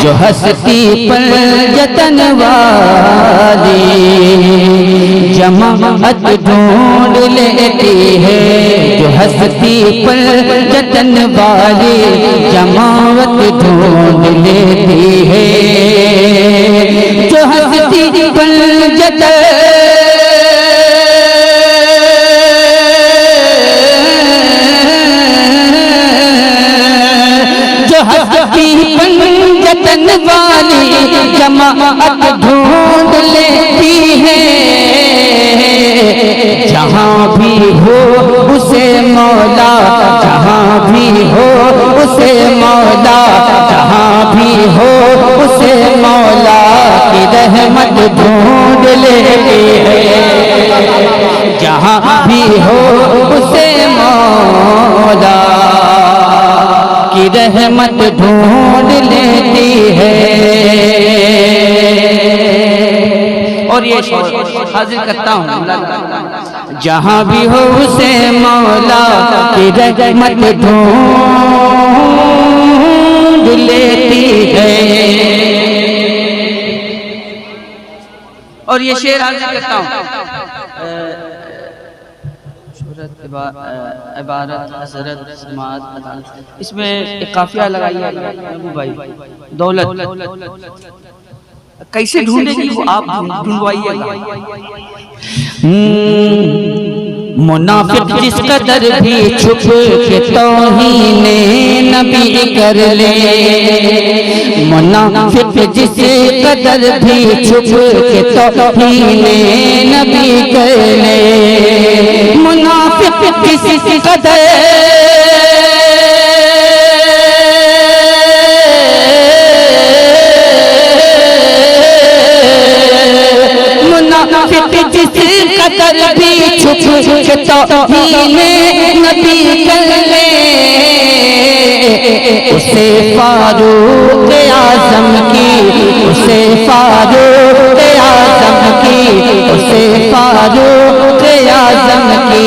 जो हस्ती पर जतन वाली जमाअत ढूंढ लेती है। जो हस्ती पर जतन वाली जमाअत ढूंढ लेती है। जो हस्ती पर जतन जतन वाली जमाअत ढूंढ लेती है। जहाँ भी हो उसे मौला, जहाँ भी हो उसे मौला, जहाँ भी हो उसे मौला की रहमत ढूंढ लेती है। जहाँ भी हो उसे मौला की रहमत ढूंढ लेती है। और ये हाजिर करता हूँ, जहाँ भी हो उसे मौला की रहमत ढूंढ लेती है। और ये शेर हाजिर करता हूँ, इबारत हसरत समात अदालत, इसमें एक काफिया लगाई है अबू भाई। दौलत कैसे ढूंढेगी वो आप ढूंढवाइएगा। मुनाफिक जिस कदर भी छुप के तौहीने नबी कर ले, मुनाफिक जिस कदर भी छुप के तौहीने नबी कर ले, मुनाफिक जिस कदर जिस कदर भी छुप के तौहीने नबी कर ले, उसे फारूक आज़म की, उसे फारूक आज़म की, उसे फारूक आज़म की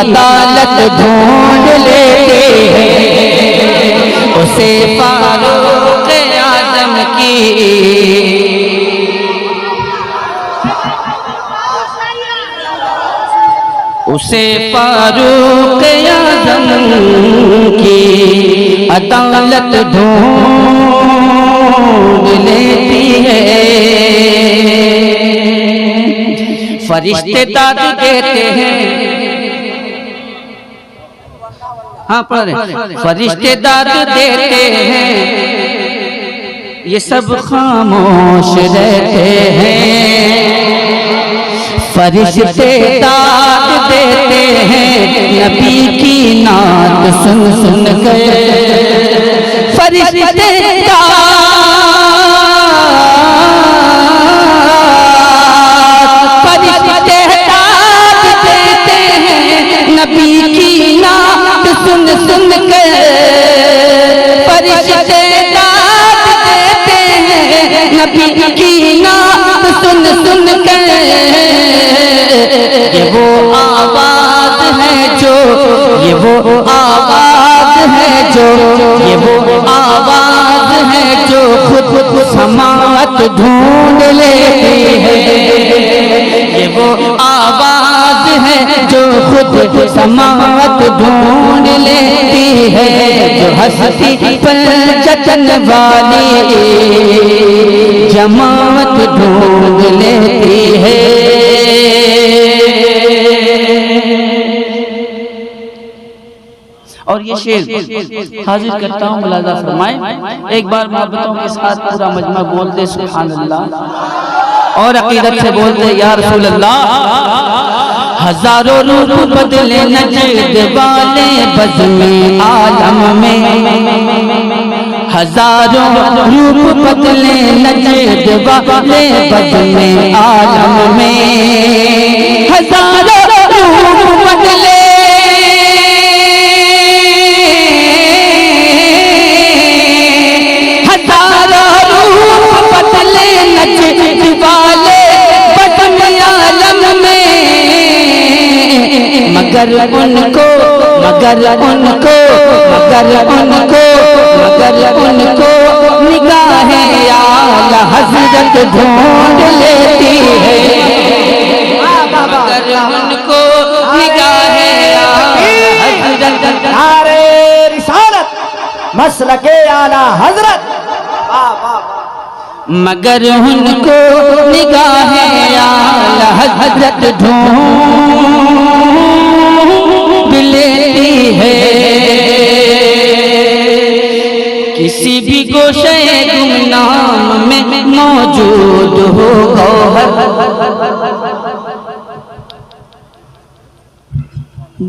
अदालत ढूंढ लेती है। उसे फारूक आज़म की, उसे फारूक आज़म की अदालत ढूंढ लेती है। फरिश्ते दाद देते हैं, हाँ पढ़ रहे, फरिश्ते दाद देते हैं, ये सब खामोश रहते हैं। फरिश्ते दाद देते हैं, नबी की नात सुन सुन गए। फरिश्ते फरिश्ते दाद देते हैं, नबी की नात सुन सुन गए। फरिश्ते दाद देते हैं, नबी की नात सुन सुन गए। ये वो आवाज है जो, ये वो आवाज है जो, ये वो आवाज है जो खुद समात ढूंढ लेती है। ये वो आवाज है जो खुद समात ढूंढ लेती है। जो हस्ती पर जतन वाली जमात ढूंढ लेती है। और ये शेर हाजिर करता हूँ, मुलाजा फरमाए। एक बार मोहब्बतों के साथ पूरा मजमा बोल दे सुभान अल्लाह, और अकीदत से बोल दे या रसूल अल्लाह। हजारों रूप बदले नजद वाले बज़्म आलम में, हजारों रूप बदले नजद वाले बज़्म आलम में। हजारों रूप बदले मगर उनको निगाहें हजरत ढूंढ लेती है, मगर उनको निगाहे हजरत। नारे रिसालत मसलके आला हजरत, मगर उनको निगाहे आला हजरत ढूंढ लेती है। किसी भी गोशे गुमनाम में मौजूद हो गौहर।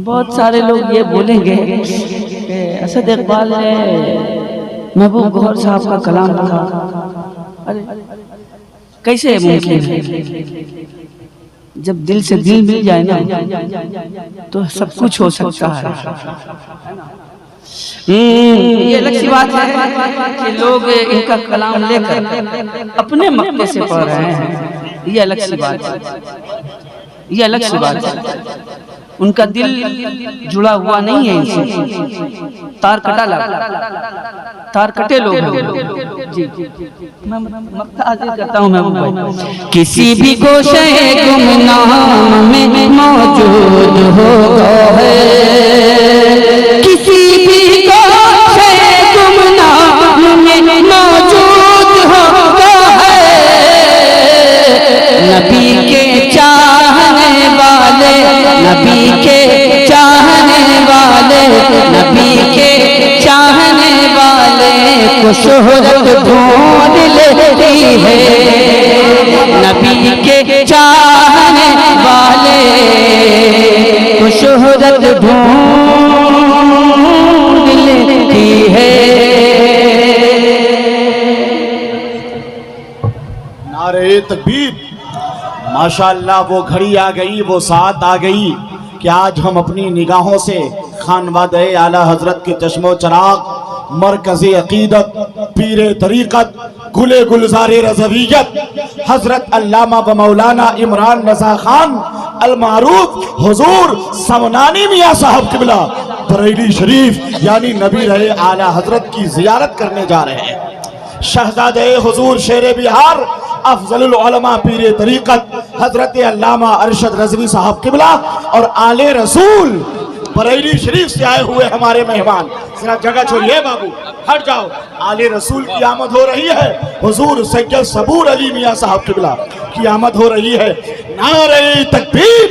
बहुत सारे लोग ये बोलेंगे कि असद इकबाल ने महबूब गौहर साहब का कलाम पढ़ा। अरे कैसे मुमकिन है? जब दिल से दिल मिल जाए ना तो सब कुछ हो सकता है। ये अलग सी बात है कि लोग इनका कलाम लेकर अपने मक्ते से पढ़ रहे हैं, ये अलग सी बात है, ये अलग सी बात है। उनका दिल जुड़ा हुआ नहीं है इनसे, तार कटा लगा, तार कटे लोग हैं जी। मैं मक्ता हाजिर करता हूँ महबूब भाई। किसी भी गोशे गुमनाम में मौजूद होगा है, किसी भी गोशे गुमनाम में मौजूद होगा है। नबी के चाहने वाले, नबी के चाहने वाले, नबी के चाहने वाले को शोहरत ढूंढ लेती है। नबी के चाहने वाले को शोहरत ढूंढ लेती है। नारे तकबीर। माशाअल्लाह, वो घड़ी आ गई, वो साथ आ गई कि आज हम अपनी निगाहों से खानवादे आला हजरत के चश्मो चराग, मरकज़ी अकीदत, पीरे तरीक़त, गुले गुलज़ारे रज़वियत हजरत अल्लामा व मौलाना इमरान रज़ा खान अल-मारूफ हुजूर समनानी मियाँ साहब क़िबला बरेली शरीफ यानी नबी रहे आला हजरत की ज़ियारत करने जा रहे हैं। शहजादे हुजूर शेरे बिहार अफजलुल उलमा पीरे तरीक़त हजरत अल्लामा अरशद रज़वी साहब क़िबला और आले रसूल बरेली शरीफ से आए हुए हमारे मेहमान, जरा जगह छोड़िए बाबू, हट जाओ। आले रसूल की आमद हो रही है, हुजूर सैयद सबूर अली मियाँ साहब क़िबला की आमद हो रही है। नारे तकबीर,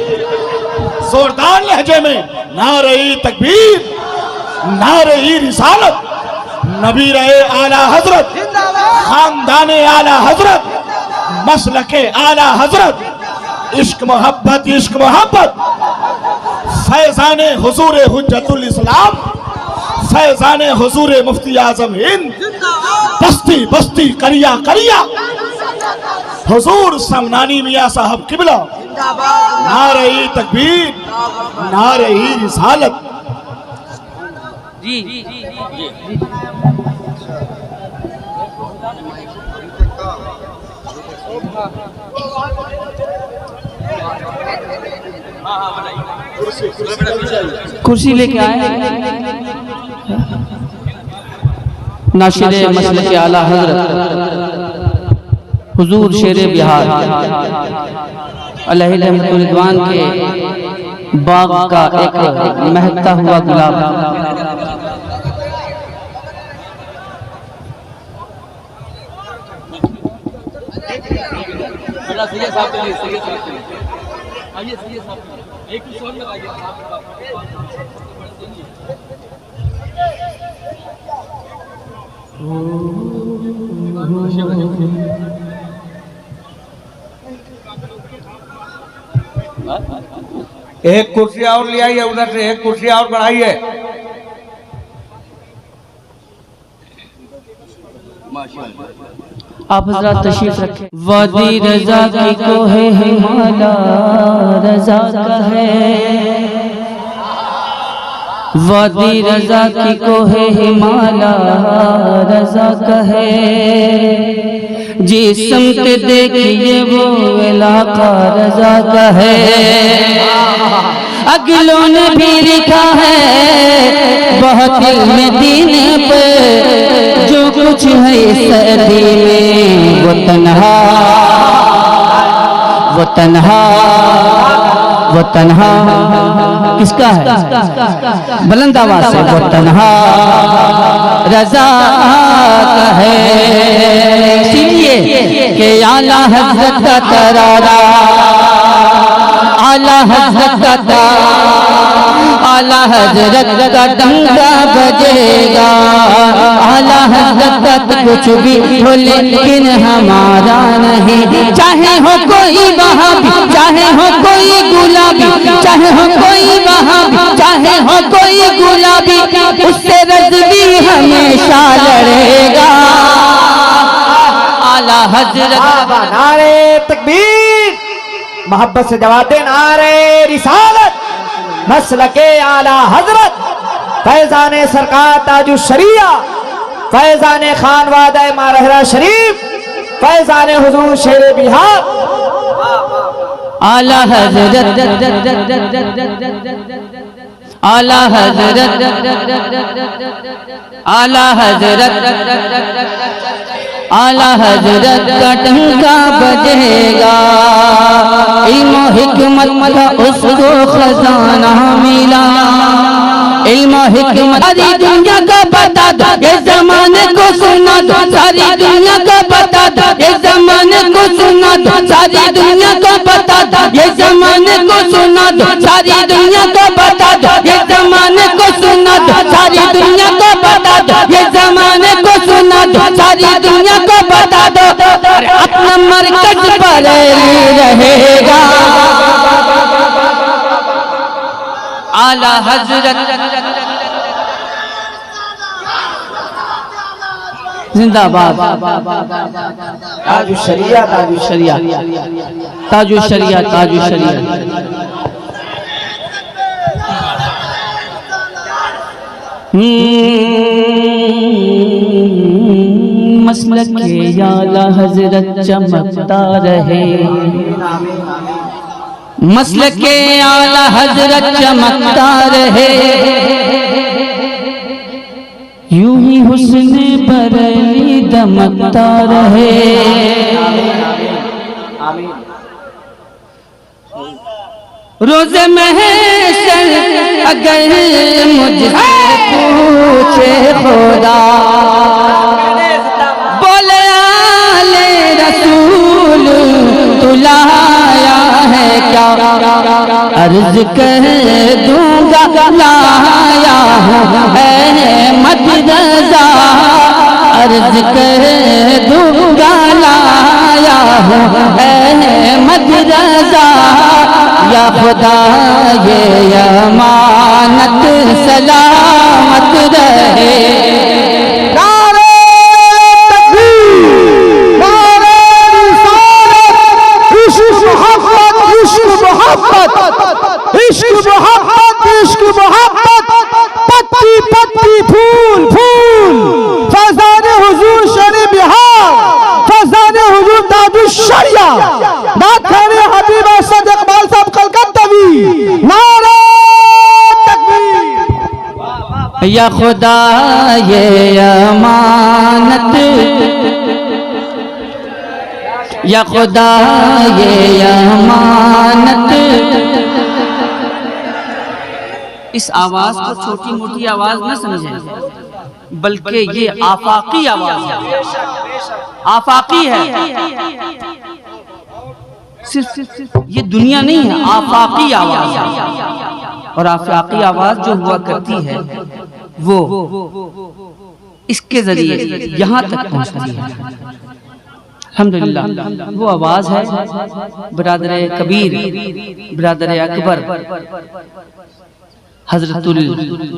जोरदार लहजे में नारे तकबीर, नारे रिसालत, नबी रहे आला हजरत, खानदाने आला हजरत, मसलके आला हजरत, इश्क मोहब्बत, इश्क मोहब्बत, फैजाने हुजूर हुज्जतुल इस्लाम, फैजाने हुजूर मुफ्ती आजम हिंद, बस्ती बस्ती करिया करिया हुजूर समनानी मियाँ साहब क़िबला। नारे तकबीर, नारे रिसालत। जी कुर्सी लेके आए। नाशिरे मसलके आला हजरत हुजूर शेरे बिहार अलैहि रहमतुल्लाह के बाग का एक महकता हुआ गुलाब। एक कुर्सी और ले आइए, उधर से एक कुर्सी और बढ़ाइए। आप हज़रात तशरीफ रखें। वादी रजा की कोहे हिमाला रजा का है, वादी रजा की कोहे हिमाला रजा का है। जिस समत देखिए वो इलाका रजा का है। अगलों ने भी लिखा है बहुत इल्म दीन पे, जो कुछ है इस सदी में वो वो तन्हा, वो तन्हा, वो तन्हा किसका है? बुलंद आवाज से वो तन्हा रज़ा का है। इसीलिए कि आला हज़रत का तरारा, आला हज़रत का, आला हज़रत का डंका बजेगा। आला हज़रत कुछ भी हो लेकिन हमारा नहीं। चाहे हो कोई वहाबी, चाहे हो कोई गुलाबी, चाहे हो कोई वहाबी, चाहे हो कोई गुलाबी, उससे रज़वी हमेशा लड़ेगा। आला हज़रत। नारे तकबीर, मोहब्बत से जवाब दे। नारे रिसालत, मसलके आला हजरत, फैजाने सरकार ताजु शरिया, फैजाने खानवादा मारहरा शरीफ, फैजाने हुजूर शेर बिहार। आला हज़रत, आला हज़रत, आला हज़रत, आला हज़रत का डंका बजेगा। इल्म हिकमत का उसको खजाना मिला, इल्म हिकमत सारी दुनिया का बता दो, ये ज़माने को सुना दो, सारी दुनिया का बता दो, ये ज़माने को सुना दो, सारी दुनिया को बता दो, ये ज़माने को सुना दो, सारी दुनिया को बता दो, ये ज़माने को सुना दो, सारी दुनिया को बता दो, ये ज़माने को सुना दो, सारी दुनिया को बता दो। अपना मरकज पर रहेगा। आला हज़रत जिंदाबाद। ताजु शरिया, ताजु शरिया, ताजु शरिया, ताजु शरिया। मसलके आला हज़रत चमकता रहे, मसलके आला हज़रत चमकता रहे, यूं ही हुस्ने बरेली दमकता रहे। रोज़े महशर अगर मुझसे पूछे खुदा, बोले आले रसूल तू लाया है क्या, अर्ज कह दूंगा लाया है मत रज़ा, अर्ज कह दूंगा लाया है मत रज़ा। या खुदा ये अमानत सलामत रहे। नारे तकबीर, नारे रिसालत, इश्क मोहब्बत, इश्क मोहब्बत, इश्क मोहब्बत, इश्क मोहब्बत, पत्ती पत्ती फूल फूल, फैज़ाने हुजूर शेर बिहार, फैज़ाने हुजूर ताजु शरिया, बात खाने हबीब असद इकबाल साहब कलकत्तवी। नारे तकबीर। या खुदा ये अमानत, या खुदा ये अमानत। इस आवाज को छोटी मोटी आवाज न समझें, बल्कि ये आफाकी आवाज है, आफाकी है। सिर्फ ये दुनिया नहीं है, आफाकी आवाज है। और आफाकी आवाज जो हुआ करती है वो इसके जरिए यहाँ तक पहुँचती है। अल्हम्दुलिल्लाह वो आवाज है बिरादर कबीर, बिरादर अकबर, हजरतुल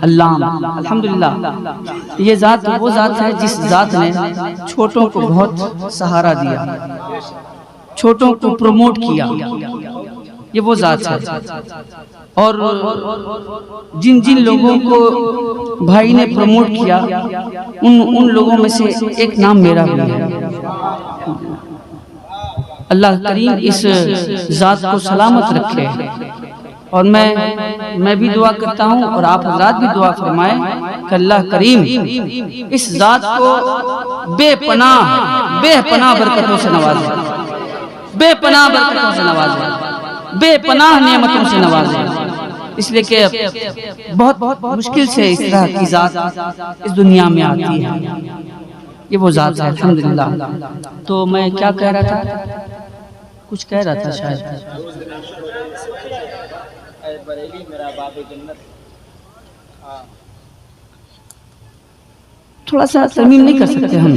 अल्लाम। अल्हम्दुलिल्लाह ये जात वो जात है जिस जात ने छोटों को बहुत सहारा दिया, छोटों को प्रमोट किया, ये वो जात है। और जिन जिन लोगों को भाई ने प्रमोट किया उन लोगों में से एक नाम मेरा भी है। अल्लाह करीम इस जात को सलामत रखे। और मैं भी दुआ करता हूँ और आप हज़रात भी दुआ फरमाएं कि अल्लाह करीम इस जात को बेपनाह बरकतों से नवाजे, बेपनाह बरकतों से नवाजे, बेपनाह नेमतों से नवाजे। इसलिए कि बहुत मुश्किल से इस तरह की जात इस दुनिया में आती है। ये वो जात है अल्हम्दुलिल्लाह। तो मैं क्या कह रहा था, कुछ कह रहा था शायद। थोड़ा सा तरमीम नहीं कर सकते हम?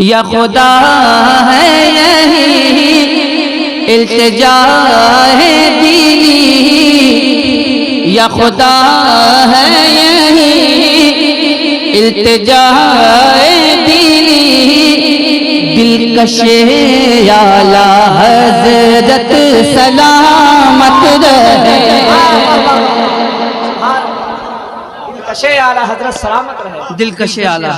या खुदा है यही इल्तिजा है दीनी, या खुदा है यही इल्तिजा है दीनी, दिलकशे आला हज़रत सलामत रहे। दिलकशे आला हज़रत सलामत रहे। दिलकशे आला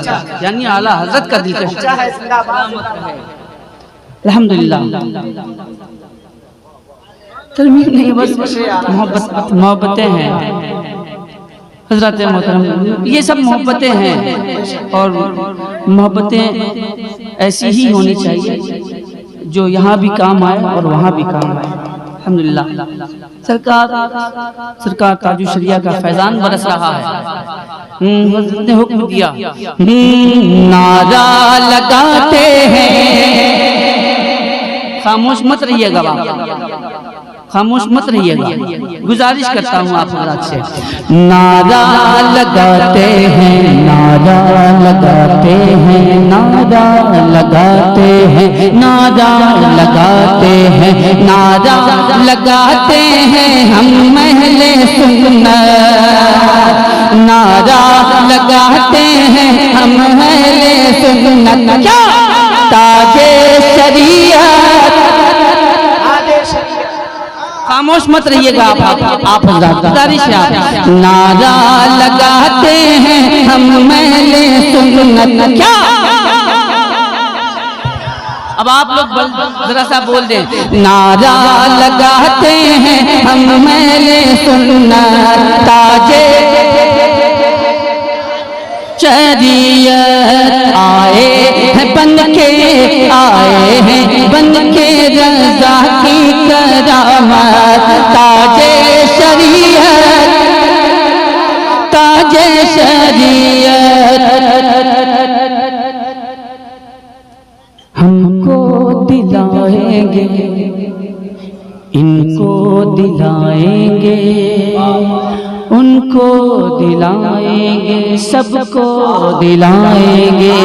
यानी आला हज़रत का दिलकश सलामत रहे। अल्हम्दुलिल्लाह। तरमीम नहीं, बस मोहब्बतें हैं हज़रत मोहतरम, ये सब मोहब्बतें हैं। और मोहब्बतें ऐसी ही होनी चाहिए जो यहाँ भी काम आए और वहाँ भी काम आए। अल्हम्दुलिल्लाह। सरकार ताजु शरिया का फैजान बरस रहा है। हज़रत ने हुक्म दिया, नारा लगाते हैं। खामोश मत रहिएगा बाप, खामोश मत रहिएगा, गुजारिश करता हूँ आप हज़रात से। नारा लगाते हैं, नारा लगाते हैं, नारा लगाते हैं, नारा लगाते हैं, नारा लगाते हैं हम महले सुन्नत, नारा लगाते हैं हम महले सुन्नत। क्या ताजे शरीयत, खामोश मत रहिएगा आप गुजारिश है। नारा लगाते हैं हम महले सुन्नत। क्या अब आप लोग जरा सा बोल दें, नारा लगाते हैं हम महले सुन्नत, ताजे शरीयत आए हैं बन के, आए हैं बन के रज़ा की करामत, ताजे शरीयत, ताजे शरीयत। हमको दिलाएंगे, इनको दिलाएंगे, उनको दिलाएंगे, सबको दिलाएंगे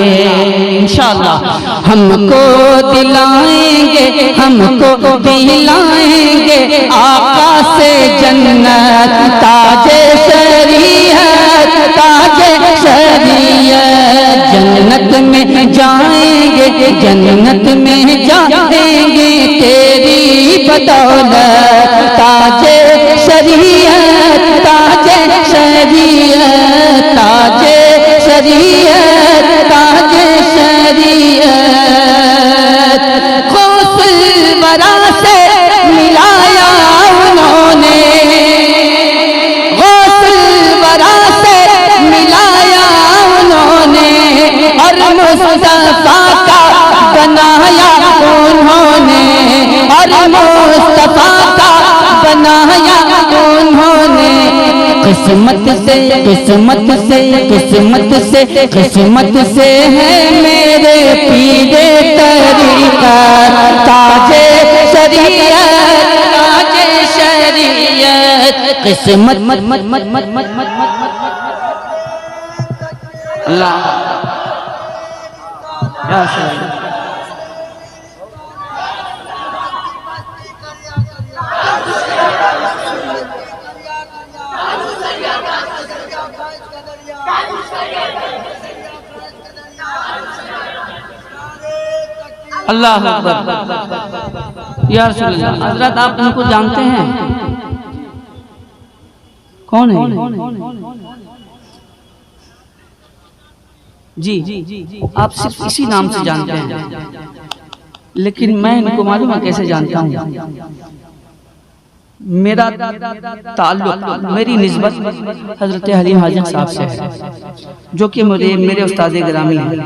इंशाअल्लाह। हमको दिलाएंगे, हमको दिलाएंगे आका से जन्नत, ताजे शरीयत, ताजे शरीयत। जन्नत में जाएंगे, जन्नत में जाएंगे तेरी बदौलत, ताजे शरीयत, ताजे शरीयत, ताजे शरीयत, ताजे शरीयत। खुशवरा से मिलाया उन्होंने, खुशवरा से मिलाया उन्होंने, और मुस्तफा का बनाया उन्होंने, और मुस्तफा का बनाया उन्होंने। किस्मत से, किस्मत से, किस्मत से, किस्मत से है मेरे पीरे तरीका, ताजे शरीयत, ताजे शरीयत। किस्मत मत मत मत मत मत मत मत अल्लाह या शरीयत। अल्लाह अकबर। या रसूल अल्लाह। हज़रत आप उनको जानते हैं? कौन है? जी, आप सिर्फ इसी नाम से जानते हैं। लेकिन मैं इनको मालूम है कैसे जानता हूँ। मेरा ताल्लुक, मेरी निस्बत हजरत हलीम हाजी साहब से है, जो कि मेरे उस्ताद गिरामी हैं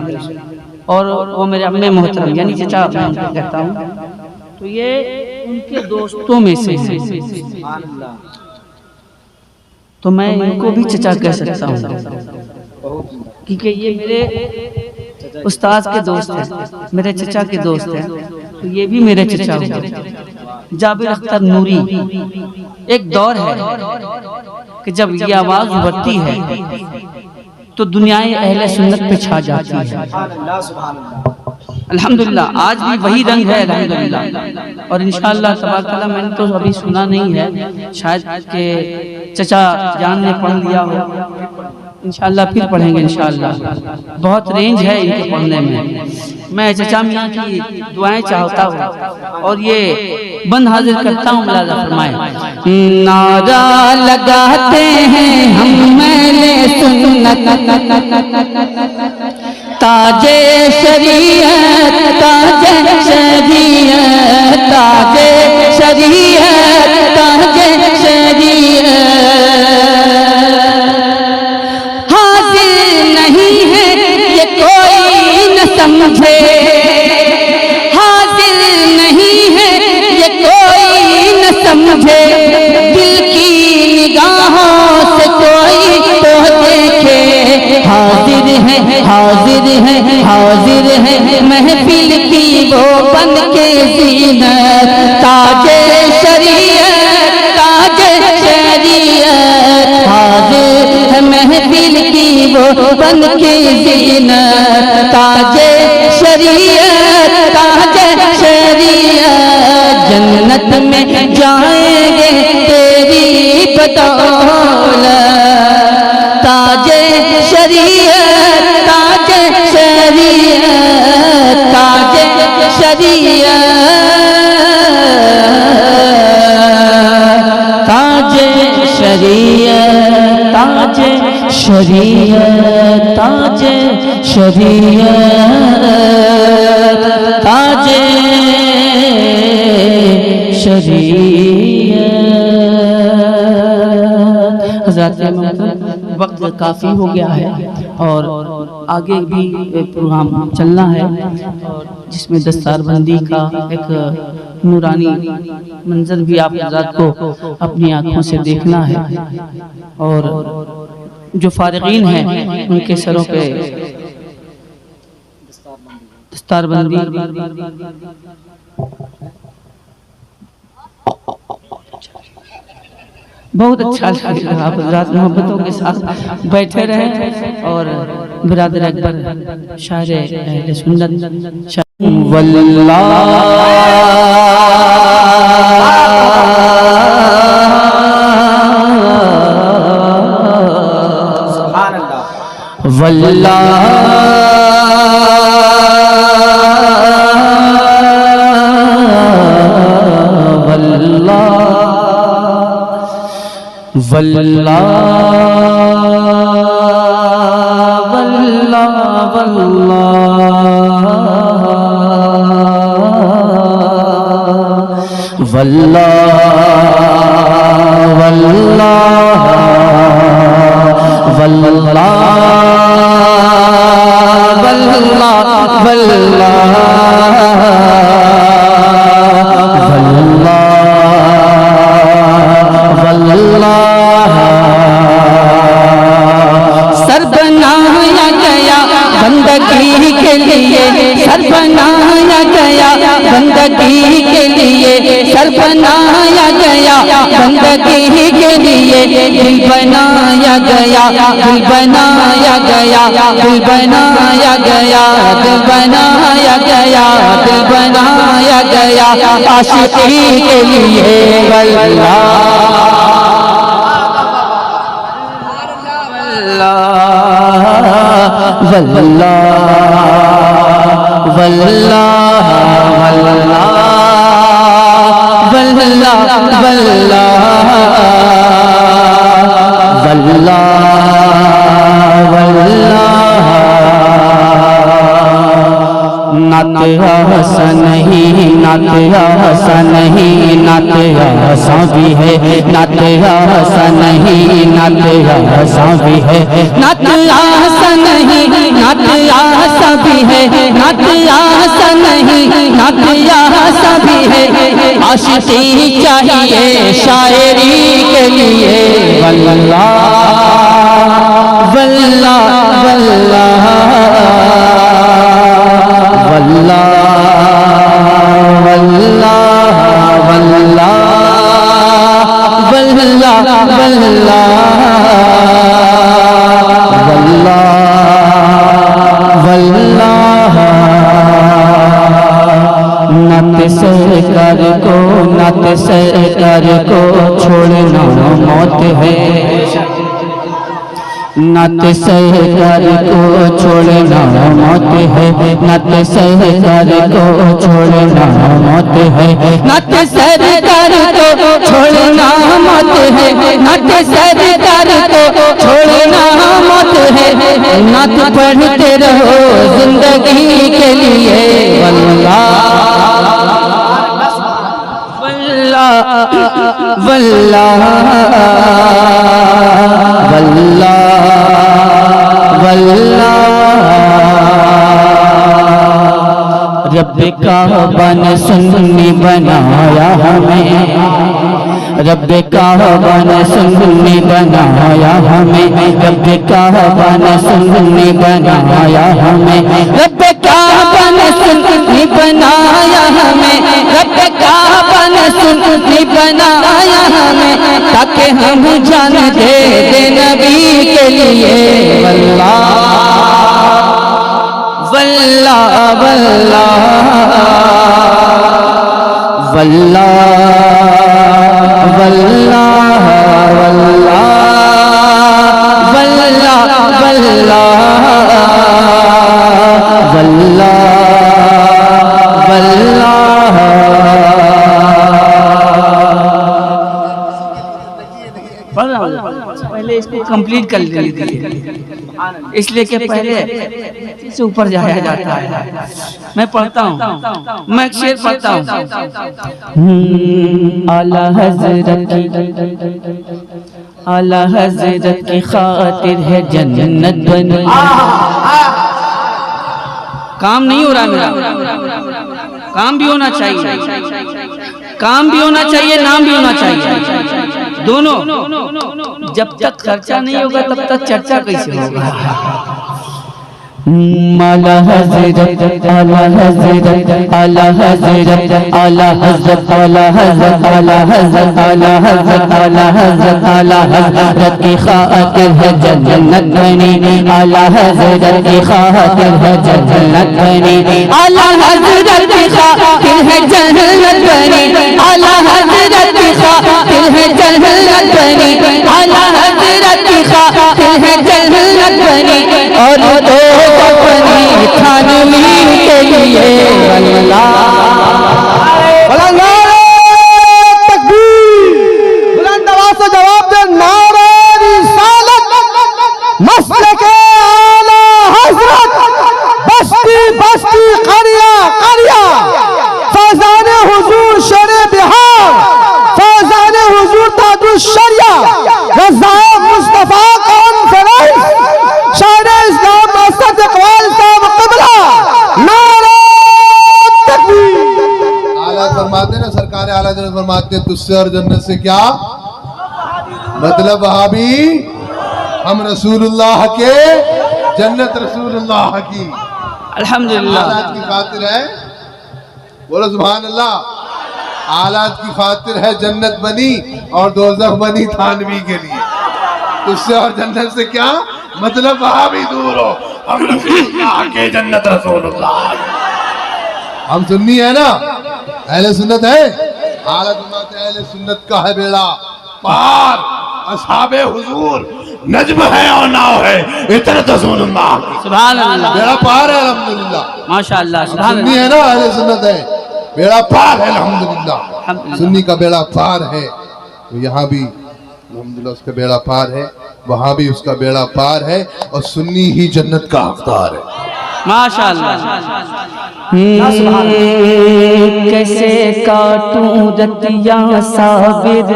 और वो मेरे अम्मे मोहतरम यानी चचा मैं उनको कहता हूँ। तो ये उनके दोस्तों में से हैं, तो मैं इनको भी चचा कह सकता हूँ क्योंकि ये मेरे उस्ताद के दोस्त हैं, मेरे चचा के दोस्त हैं, तो ये भी मेरे चचा हैं। जाबिर अख्तर नूरी, एक दौर है कि जब ये आवाज उभरती है तो दुनियाएं अहले सुन्नत पे छा जाती है। अल्हम्दुलिल्लाह आज भी वही रंग है अल्हम्दुलिल्लाह। और इंशाअल्लाह तबारक अल्लाह, मैंने तो अभी सुना नहीं है, शायद के चचा जान ने पढ़ लिया हो, इंशाअल्लाह फिर पढ़ेंगे इंशाअल्लाह। बहुत रेंज है इनके पढ़ने में। मैं चचा मियाँ की दुआएं चाहता हूँ और ये बंद हाजिर करता हूँ। मुलाजा फरमाए। नारा लगाते हैं हम मैले सुन्नत, ताजे शरीयत, ताजे शरीयत, ताजे शरीयत, ताजे शरीयत। हाजिर नहीं है ये कोई न समझे, हाजिर नहीं है ये कोई न समझे, दिल की निगाहों से कोई तो देखे। हाजिर है, हाजिर है, हाजिर है महफिल की वो बन के ज़ीनत, ताजे शरीयत, ताजे शरीयत। हाजिर है महफिल की वो बन के ज़ीनत, ताजे शरीयत, ताजे शरीयत। जन्नत में जाएंगे तेरी बदौलत, ताजे शरीयत, ताजे शरीयत, ताजे शरीयत, ताजे शरीयत, ताजे शरीयत, ताजे शरीयत, ताजे शरीयत। हज़रात वक्त काफ़ी हो गया है और आगे भी प्रोग्राम चलना है, जिसमें दस्तारबंदी का एक नूरानी मंजर भी आप हज़रात को अपनी आँखों से देखना है। और जो फारिगीन हैं उनके सरों पे दस्तारबंदी बहुत अच्छा लगा। आप हज़रात मोहब्बतों के साथ बैठे रहे और बिरादर अकबर शायर अहले सुन्नत वल्लाह वल्लाह वल्लाह वल्लाह वल्लाह वल्लाह वल्लाह वल्लाह। सर बनाया गया बंदगी के लिए, सर बनाया गया बंदगी के लिए, सर बनाया गया बंदगी के लिए। दिल बनाया गया, दिल बनाया गया, दिल बनाया गया, दिल बनाया गया, दिल बनाया गया आशिकी के लिए। वल्लाह वल्लाह वल्लाह वल्लाह वल्लाह वल्लाह वल्लाह। ना नाते आसा नहीं, नाते आसा नहीं, नाते आसा भी है, नाते आसा नहीं, नाते आसा भी है, नाते आसा नहीं, नाते आसा भी है, नाते आसा नहीं, नाते आसा भी है। आशिकी चाहिए शायरी के लिए, वल्लाह वल्लाह वल्लाह वल्लाह वल्लाह वल्लाह वल्लाह वल्लाह वल्लाह। नाते सरकार को, नाते सरकार को छोड़ना मौत है, नाते सरकार को छोड़ना मौत है, नाते सरकार को छोड़ना मौत है, नाते सरकार को छोड़ना मौत है, नाते सरकार को छोड़ना मौत है। नात पढ़ते रहो जिंदगी के लिए, वल्लाह वल्लाह वल्लाह वल्लाह वल्लाह। रब काबा ने सुन्नी बनाया हमें, रब काबा ने सुन्नी बनाया हमें, रब काबा ने सुन्नी बनाया हमें, रब काबा ने सुन्नी बनाया हमें, रब काबा ने सुन्नी बनाया हमें, ताकि हम जान दे नबी के लिए, वल्लाह वल्लाह वल्लाह वल्लाह वल्लाह वल्लाह वल्लाह वल्लाह वल्लाह वल्लाह। पहले इसको कंप्लीट कर लीजिए, इसलिए कि पहले से ऊपर जाया जाता है। मैं पढ़ता हूँ, मैं एक शेर पढ़ता हूँ। आला हज़रत आला हज़रत की खातिर है जन्नत बनी। काम नहीं हो रहा मेरा, काम भी होना चाहिए, काम भी होना चाहिए, नाम भी होना चाहिए, दोनों। जब तक खर्चा नहीं होगा तब तक चर्चा कैसे होगा। आला हज़रत आला हज़रत आला हज़रत आला हज़रत आला हज़रत आला हज़रत आला हज़रत आला हज़रत आला हज़रत की खातिर है जन्नत बनी, आला हज़रत की खातिर है जन्नत बनी, आला हज़रत की खातिर है जन्नत बनी, आला हज़रत की खातिर है जन्नत बनी, आला हज़रत की खातिर है जन्नत बनी। और तो अपनी थानवी के लिए, वल्लाह तकबीर, बुलंद आवाज से जवाब दे, नारे रिसालत, मसलक आला हज़रत, बस्ती बस्ती करिया करिया, फैज़ान हुजूर शेरे बिहार, फैज़ान हुजूर ताजुश शरिया, रज़ा मुस्तफा कॉन्फ्रेंस, शायरे इस्लाम असद इकबाल साहब क़िबला, नारे तकबीर। आला फरमाते ना, सरकार आला हज़रत फरमाते हैं, तुझसे और जन्नत से क्या मतलब वहाबी, हम रसूलुल्लाह के, जन्नत रसूलुल्लाह की। अल्हम्दुलिल्लाह। आलात की खातिर है, बोलो सुभान अल्लाह। आलात की खातिर है जन्नत बनी और दोज़ख बनी थानवी के लिए। तुझसे और जन्नत से क्या मतलब, वहां भी दूर हो, हम रसूलुल्लाह के, जन्नत रसूलुल्लाह। हम सुन्नी है ना, अहले सुन्नत है। आला फरमाते हैं अहले सुन्नत का है बेड़ा पार, असहाबे हुजूर नज्म है और नाव है, इतरत रसूलुल्लाह की। सुभान अल्लाह, बेड़ा पार है अल्हम्दुलिल्लाह, माशाअल्लाह, सुभान सुन्नी है ना, अहले सुन्नत है, बेड़ा पार है अल्हम्दुलिल्लाह। सुन्नी का बेड़ा पार है, तो यहाँ भी अल्हम्दुलिल्लाह उसका बेड़ा पार है, वहां भी उसका बेड़ा पार है, और सुन्नी ही जन्नत का हकदार है। माशाअल्लाह। कैसे काटूं रतिया साबिर,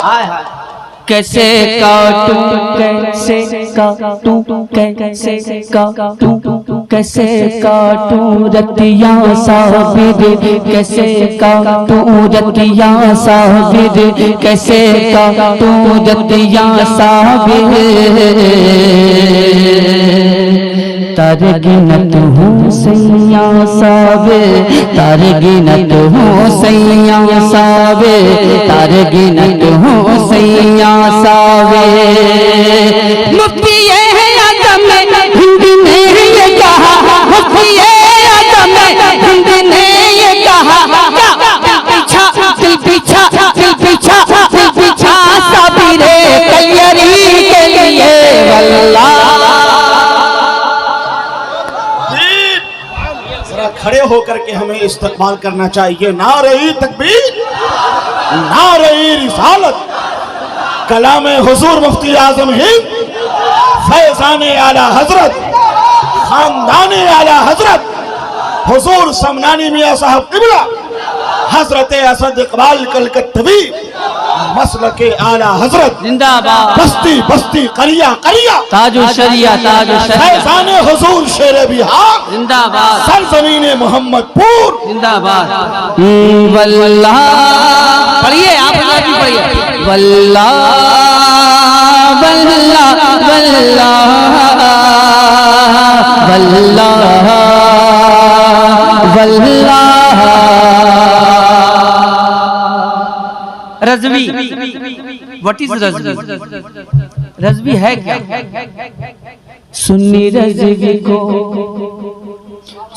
हाय हाय कैसे काटूं कैसे काटूं कैसे काटूं कैसे काटूं रतिया साबिर, कैसे काटूं रतिया साबिर, कैसे काटूं रतिया साबिर। तारगिनत हूँ सैया साबे, तारगिनत हूँ सैया साबे, तारगिनत हूँ सैया साबे। मुफ्ती आज़म हिंद ने ये कहा, मुफ्ती आज़म हिंद ने ये कहा, दिल पीछा दिल पीछा दिल पीछा दिल पीछा साबिरे कलियरी के लिए वल्लाह। खड़े होकर के हमें इस्तकबाल करना चाहिए। नारे तकबीर, नारे रिसालत, कलाम हुजूर मुफ्ती आजम हिंद, फैज़ाने आला हजरत, खानदाने आला हजरत हुजूर समनानी मियां साहब किबला, हजरत असद इकबाल कलकत्तवी, मसलके आला हजरत जिंदाबाद, बस्ती बस्ती करिया करिया, ताजो शरिया ताजो शरिया फैज़ाने हुजूर शेरे बिहार जिंदाबाद, सरजमीने मोहम्मदपुर जिंदाबाद। वल्लाह पढ़िए आप लोग भी पढ़िए। वल्लाह वल्लाह वल्लाह वल्लाह वल्लाह। Razvi, what is Razvi? रज़वी है क्या? सुन्नी रज़वी को,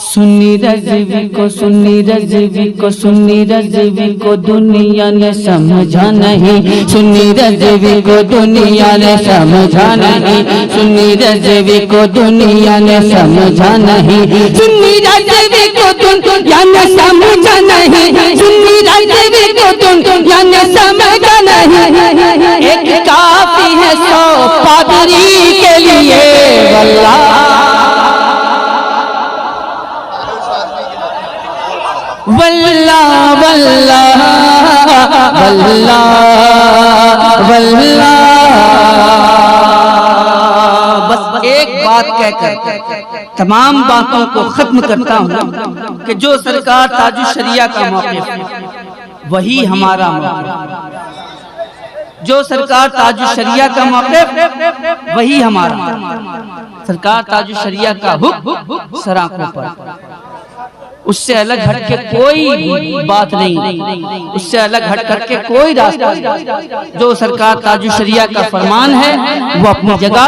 सुन्नी रज़वी को, सुन्नी रज़वी को, सुन्नी रज़वी को दुनिया ने समझा नहीं, सुन्नी रज़वी को दुनिया ने समझा नहीं, सुन्नी रज़वी को दुनिया ने समझा नहीं, सुन्नी रज़वी को दुनिया ने समझा नहीं, सुन्नी रज़वी को दुनिया ने समझा नहीं। एक काफी है 100 पादरी के लिए वल्लाह। वल्लाह वल्लाह वल्लाह वल्लाह। बस एक बात कहकर तमाम बातों को खत्म करता हूँ कि जो सरकार ताजु शरिया का मौक़िफ़ वही हमारा मौक़िफ़, जो सरकार ताजु शरिया का मौक़िफ़ वही हमारा। सरकार ताजु शरिया का हुक्म सराखों पर, उससे अलग हट के कोई बात नहीं, उससे अलग हट करके कोई रास्ता नहीं। जो सरकार ताजु शरिया का फरमान है वो अपनी जगह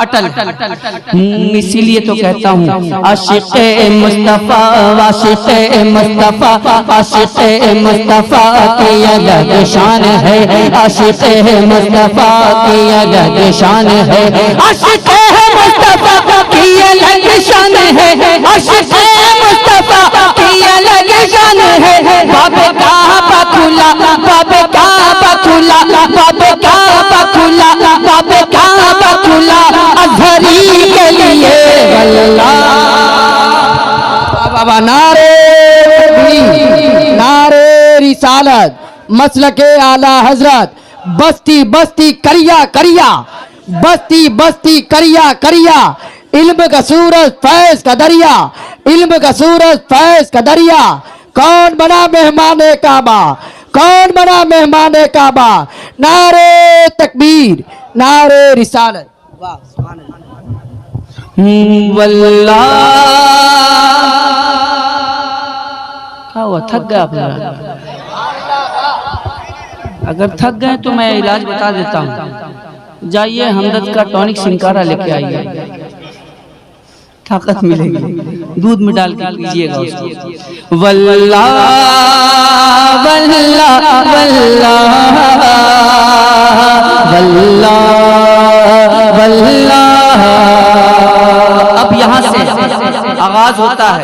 अटल। इसीलिए तो कहता हूँ आशिक़े मुस्तफ़ा, आशिक़े मुस्तफ़ा, आशिक़े मुस्तफ़ा की अलग शान है, आशिक़े मुस्तफ़ा की अलग शान है, आशिक़े मुस्तफ़ा की अलग शान है, आशिक़े मुस्तफ़ा की अलग शान है। बाबे काबा खुला, बाबे काबा खुला, बाबे काबा खुला, बाबे काबा खुला अज़हरी के लिए वल्लाह। बाबा नारे नारे रिसालत, मसलके आला हजरत, बस्ती बस्ती करिया करिया, बस्ती बस्ती करिया करिया, इल्म का सूरज फैज़ का दरिया, इल्म का सूरज फैज़ का दरिया। कौन बना मेहमाने काबा, कौन बना मेहमाने काबा? नारे तकबीर, नारे रिसालत। वल्लाह। क्या हुआ, थक गया आप लोग? अगर थक गए तो मैं इलाज बता देता हूँ। जाइए हमदर्द का टॉनिक सिंकारा लेके आइए, ताकत मिलेगी, दूध में डाल के पीजिएगा उसको। वल्लाह वल्लाह वल्लाह वल्लाह वल्लाह। अब यहाँ से आगाज होता है।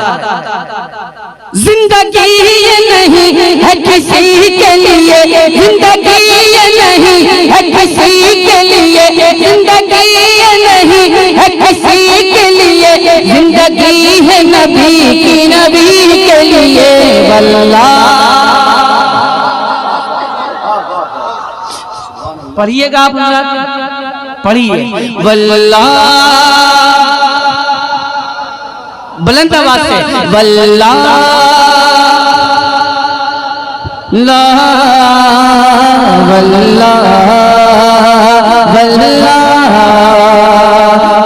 जिंदगी ये नहीं है किसी के लिए, जिंदगी ये नहीं है किसी के लिए, जिंदगी ये नहीं है किसी के लिए, जिंदगी जिंदगी है नबी की, नबी के लिए वल्लाह। पढ़िएगा आप, पढ़िए वल्लाह, बुलंद आवाज से वल्लाह ला वल्लाह वल्लाह।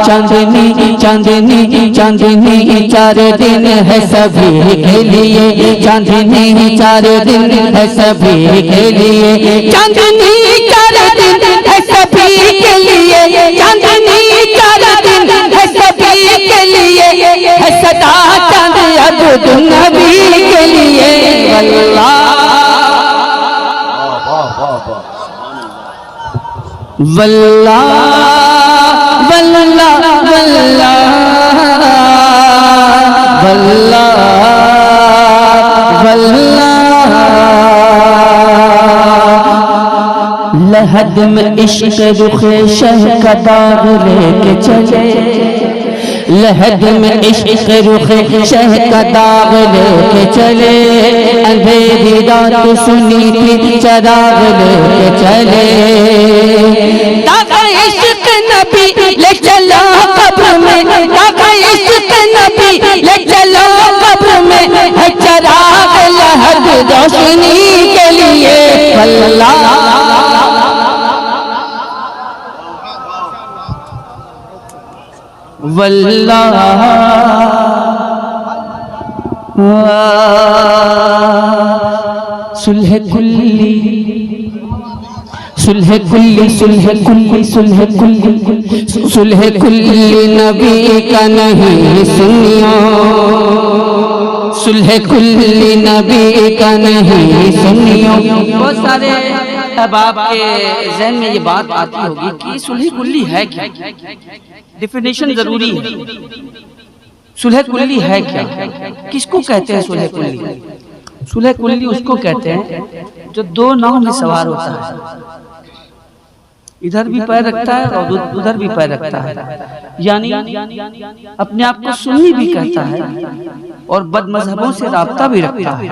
चांदनी चांदनी चांदनी चार दिन है सभी के लिए, चांदनी चार दिन है सभी के लिए, चांदनी चार दिन है सभी के लिए, चांदनी चार दिन है सभी के लिए, है सदा चांद अब्दुल नबी के लिए वल्लाह वल्लाह वल्लाह वल्लाह वल्लाह वल्लाह। लहद में इश्क रुखे शह का दाग लेके चले, लहद में इश्क रुखे शह का दाग लेके चले, अंधेरी रात सुनी थी चराग लेके चले, ताका इश्क नबी ले चलो कब्र में, ताका इश्क नबी ले चलो कब्र में, है चराग लहद रोशनी के लिए वल्लाह वल्लाह। सुलह कुल्ली सुलह कुल्ली सुलह कुल्ली सुलह कुल्ली सुलह कुल्ली नबी का नहीं सुनियो, सुलह कुल्ली नबी का नहीं सुनियो। बहुत सारे अब आपके जहन में ये बात आती होगी कि सुलह कुल्ली है क्या, डिफिनेशन जरूरी है। सुलह कुल्ली है क्या, किसको कहते हैं सुलह कुल्ली? सुलह कुल्ली उसको कहते हैं जो दो नाव में सवार होता है, इधर भी पैर रखता है और उधर भी पैर रखता है, यानी अपने आप को सुन्नी भी कहता है और बदमजहबों से राब्ता भी रखता है।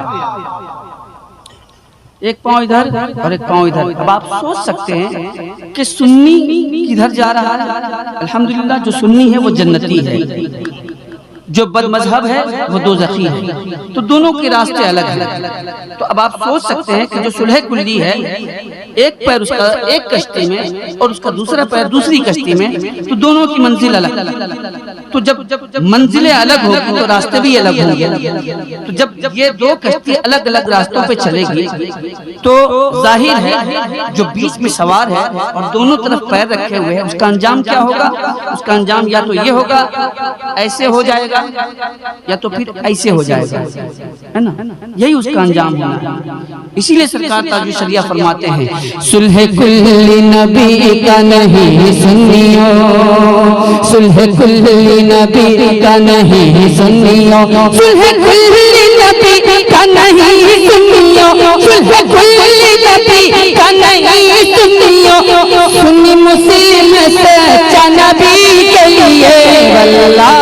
एक पांव इधर और एक पांव इधर। अब आप सोच सकते हैं कि सुन्नी किधर जा रहा है? अल्हम्दुलिल्लाह जो सुन्नी है वो जन्नती है, जो बदमजहब है वो दोज़खी है, तो दोनों के रास्ते अलग हैं। तो अब आप सोच सकते हैं कि जो सुलह कुल्ली है, एक पैर उसका एक कश्ती में और उसका दूसरा पैर दूसरी कश्ती में, तो दोनों की मंजिल अलग। तो जब मंजिलें अलग होगी तो रास्ते भी अलग होंगे। तो जब ये दो कश्ती अलग अलग रास्तों पे चलेगी तो जाहिर है जो बीच में सवार है और दोनों तरफ पैर रखे हुए हैं, उसका अंजाम क्या होगा? उसका अंजाम या तो ये होगा, ऐसे हो जाएगा, या तो फिर ऐसे हो जाएगा, है ना? यही उसका अंजाम होना है। इसीलिए सरकार ताजुल शरिया फरमाते हैं सुलह कुल्ली नबी का नहीं सुनियो, सुलह कुल्ली नबी का नहीं सुनियो, सुलह कुल्ली नबी का नहीं सुनियो, सुलह कुल्ली नबी का नहीं सुनियो, सुन्नी मुस्लिम सच्चा नबी के लिए वल्लाह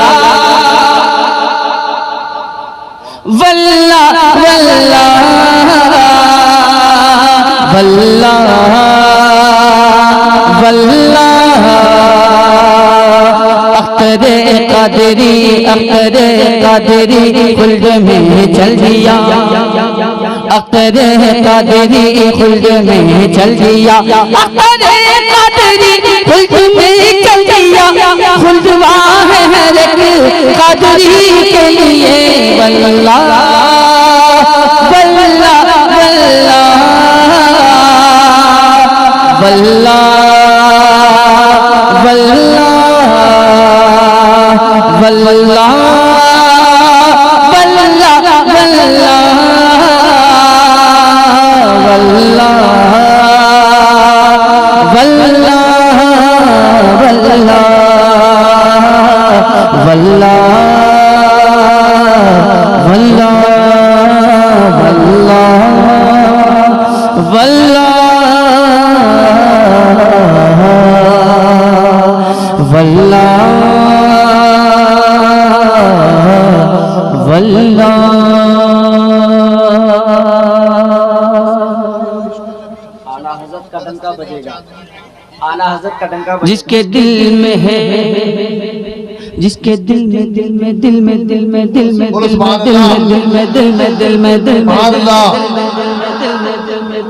वल्लाह वल्लाह वल्लाह वल्लाह। अख्तरे कादरी अख्तरे कादरी खुल्द में चल दिया, अख्तरे कादरी खुल्द में चल दिया, अख्तरे कादरी खुल्द में चल दिया, खुल्दवा है हर एक कादरी के लिए वल्लाह वल्लाह वल्लाह वल्लाह वल्लाह वल्लाह वल्लाह वल्लाह वल्लाह वल्लाह वल्लाह वल्लाह वल्लाह वल्लाह आला हजरत का डंका बजा। जिसके दिल में है, जिसके दिल में दिल में दिल में दिल में दिल में बोलो दिल में सुभान दिल अल्लाह। में दिल में दिल में दिल में दिल में सुभान अल्लाह।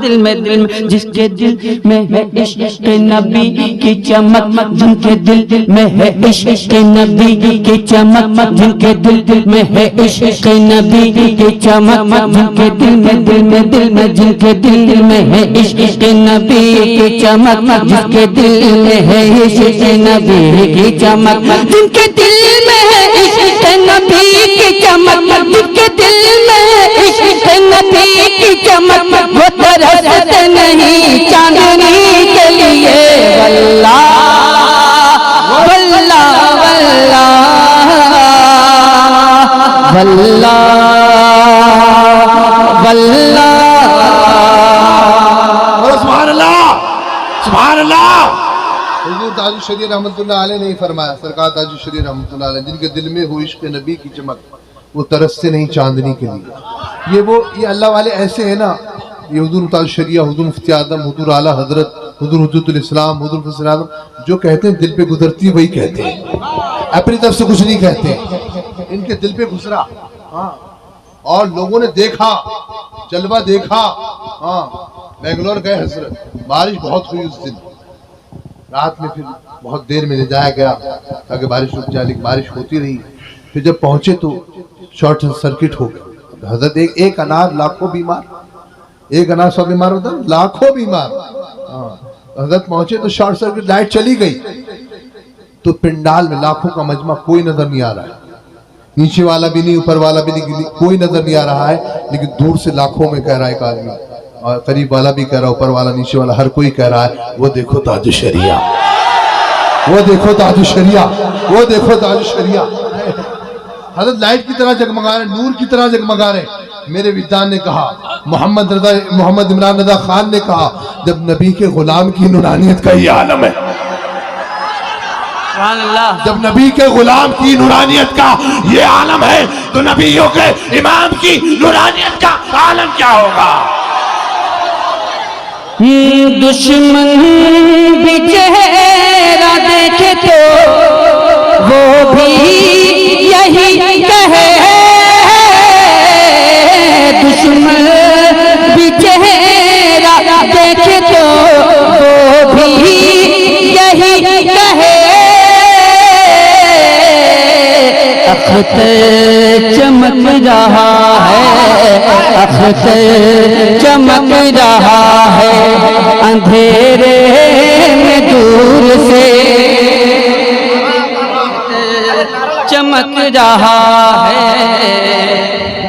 दिल में दिल में जिसके दिल में है इश्क नबी की चमक, जिनके दिल में है इश्क नबी की चमक, जिनके दिल में है इश्क नबी की चमक, जिनके दिल में दिल में दिल में, जिनके दिल में है इश्क नबी की चमक, जिसके दिल में है इश्क नबी की चमक, जिनके दिल में है इश्क नबी की चमक, जिनके दिल में है इश्क नबी की चमक, वो तरसते नहीं चांदनी के लिए। वल्लाह वल्लाह वल्लाह वल्लाह वल्लाह। बोलो सुभान अल्लाह, सुभान अल्लाह। हुजूर ताजुल शरीय रहमतुल्लाह अलैह ने ही फरमाया, सरकार ताजुल शरीय रहमतुल्लाह अलैह, जिनके दिल में हो इश्क नबी की चमक, वो तरसते नहीं चांदनी के लिए। ये अल्लाह वाले ऐसे हैं ना, ये हुजूर ताजुल शरीय, हुजूर मुफ्ती आदम, हुजूर आला हजरत, हुजूर हुज्जतुल इस्लाम, हुजूर फजल आदम, जो कहते हैं दिल पे गुजरती है वही कहते हैं, अपनी तरफ से कुछ नहीं कहते, इनके दिल पे गुजरा। हाँ, और लोगों ने देखा, जलवा देखा। हाँ, बेंगलोर गए हजरत, बारिश बहुत हुई उस दिन रात में, फिर बहुत देर में ले जाया गया ताकि बारिश रुक जाए, लेकिन बारिश होती रही। फिर जब पहुंचे तो शॉर्ट सर्किट हो गया हजरत। एक अनार लाखों बीमार, एक अनार 100 बीमार होता, लाखों बीमार। हजरत पहुंचे तो शॉर्ट सर्किट, लाइट चली गई तो पिंडाल में लाखों का मजमा, कोई नजर नहीं आ रहा है, नीचे वाला भी नहीं, ऊपर वाला भी नहीं, कोई नजर नहीं आ रहा है। लेकिन दूर से लाखों में कह रहा है एक आदमी, और करीब वाला भी कह रहा है, ऊपर वाला नीचे वाला, हर कोई कह रहा है, वो देखो ताजु शरिया, वो देखो ताजु शरिया, वो देखो ताजु शरिया। हजरत लाइट की तरह जगमगा रहे, नूर की तरह जगमगा रहे। मेरे विद्वान ने कहा, मोहम्मद इमरान रजा खान ने कहा, जब नबी के गुलाम की नूरानियत का ये आलम है, जब नबी के गुलाम की नूरानियत का ये आलम है, तो नबियों के इमाम की नूरानियत का आलम क्या होगा। दुश्मन भी चेहरा देखे तो वो भी यही कहे, दुश्मन भी चेहरा देखे तो वो भी यही कहे, अख्तर चमक रहा है, अख्तर चमक रहा है, अंधेरे में दूर से चमक रहा है।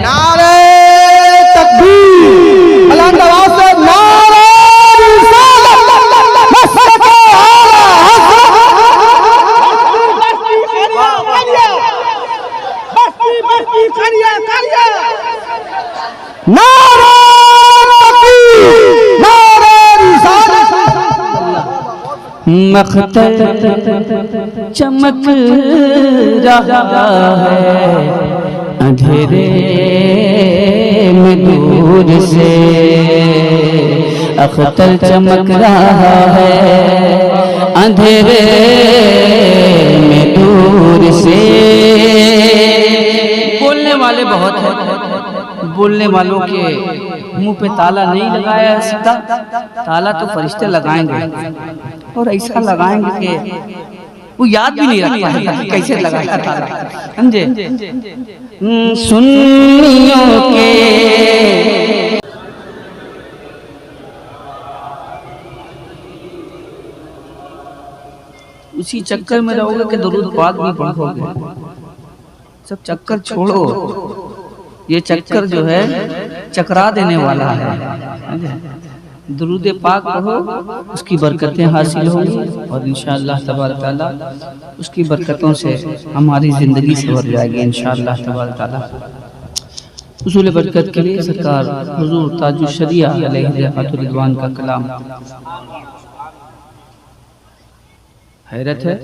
नारे तकबीर, बुलंद आवाज से नारे रिसालत, मसलक आला हज़रत। बस्ती खड़िया खड़िया, नारे तकबीर, नारे रिसालत। मख्तर चमक रहा है, अंधेरे में दूर से, अख्तर चमक रहा है, अंधेरे में दूर से। बोलने वाले बहुत हैं, बोलने वालों के मुंह पे ताला नहीं लगाया सीधा, ताला तो फरिश्ते लगाएंगे, और ऐसा लगाएंगे कि वो याद भी नहीं रख पाएगा कि कैसे लगाया ताला, समझे। सुन्नियों के उसी चक्कर में रहोगे कि दरूद पाक भी पढ़ोगे। सब चक्कर छोड़ो, ये चक्कर जो है चकरा देने वाला है। दुरूद पाक पढ़ो, उसकी बरकतें हासिल होंगी, और इंशाअल्लाह तबारक ताला उसकी बरकतों से हमारी ज़िंदगी संवर जाएगी इंशाअल्लाह तबारक ताला। उसूल बरकत के लिए सरकार हुजूर ताजुल शरिया अलैहि रिज़वान का कलाम। हैरत है,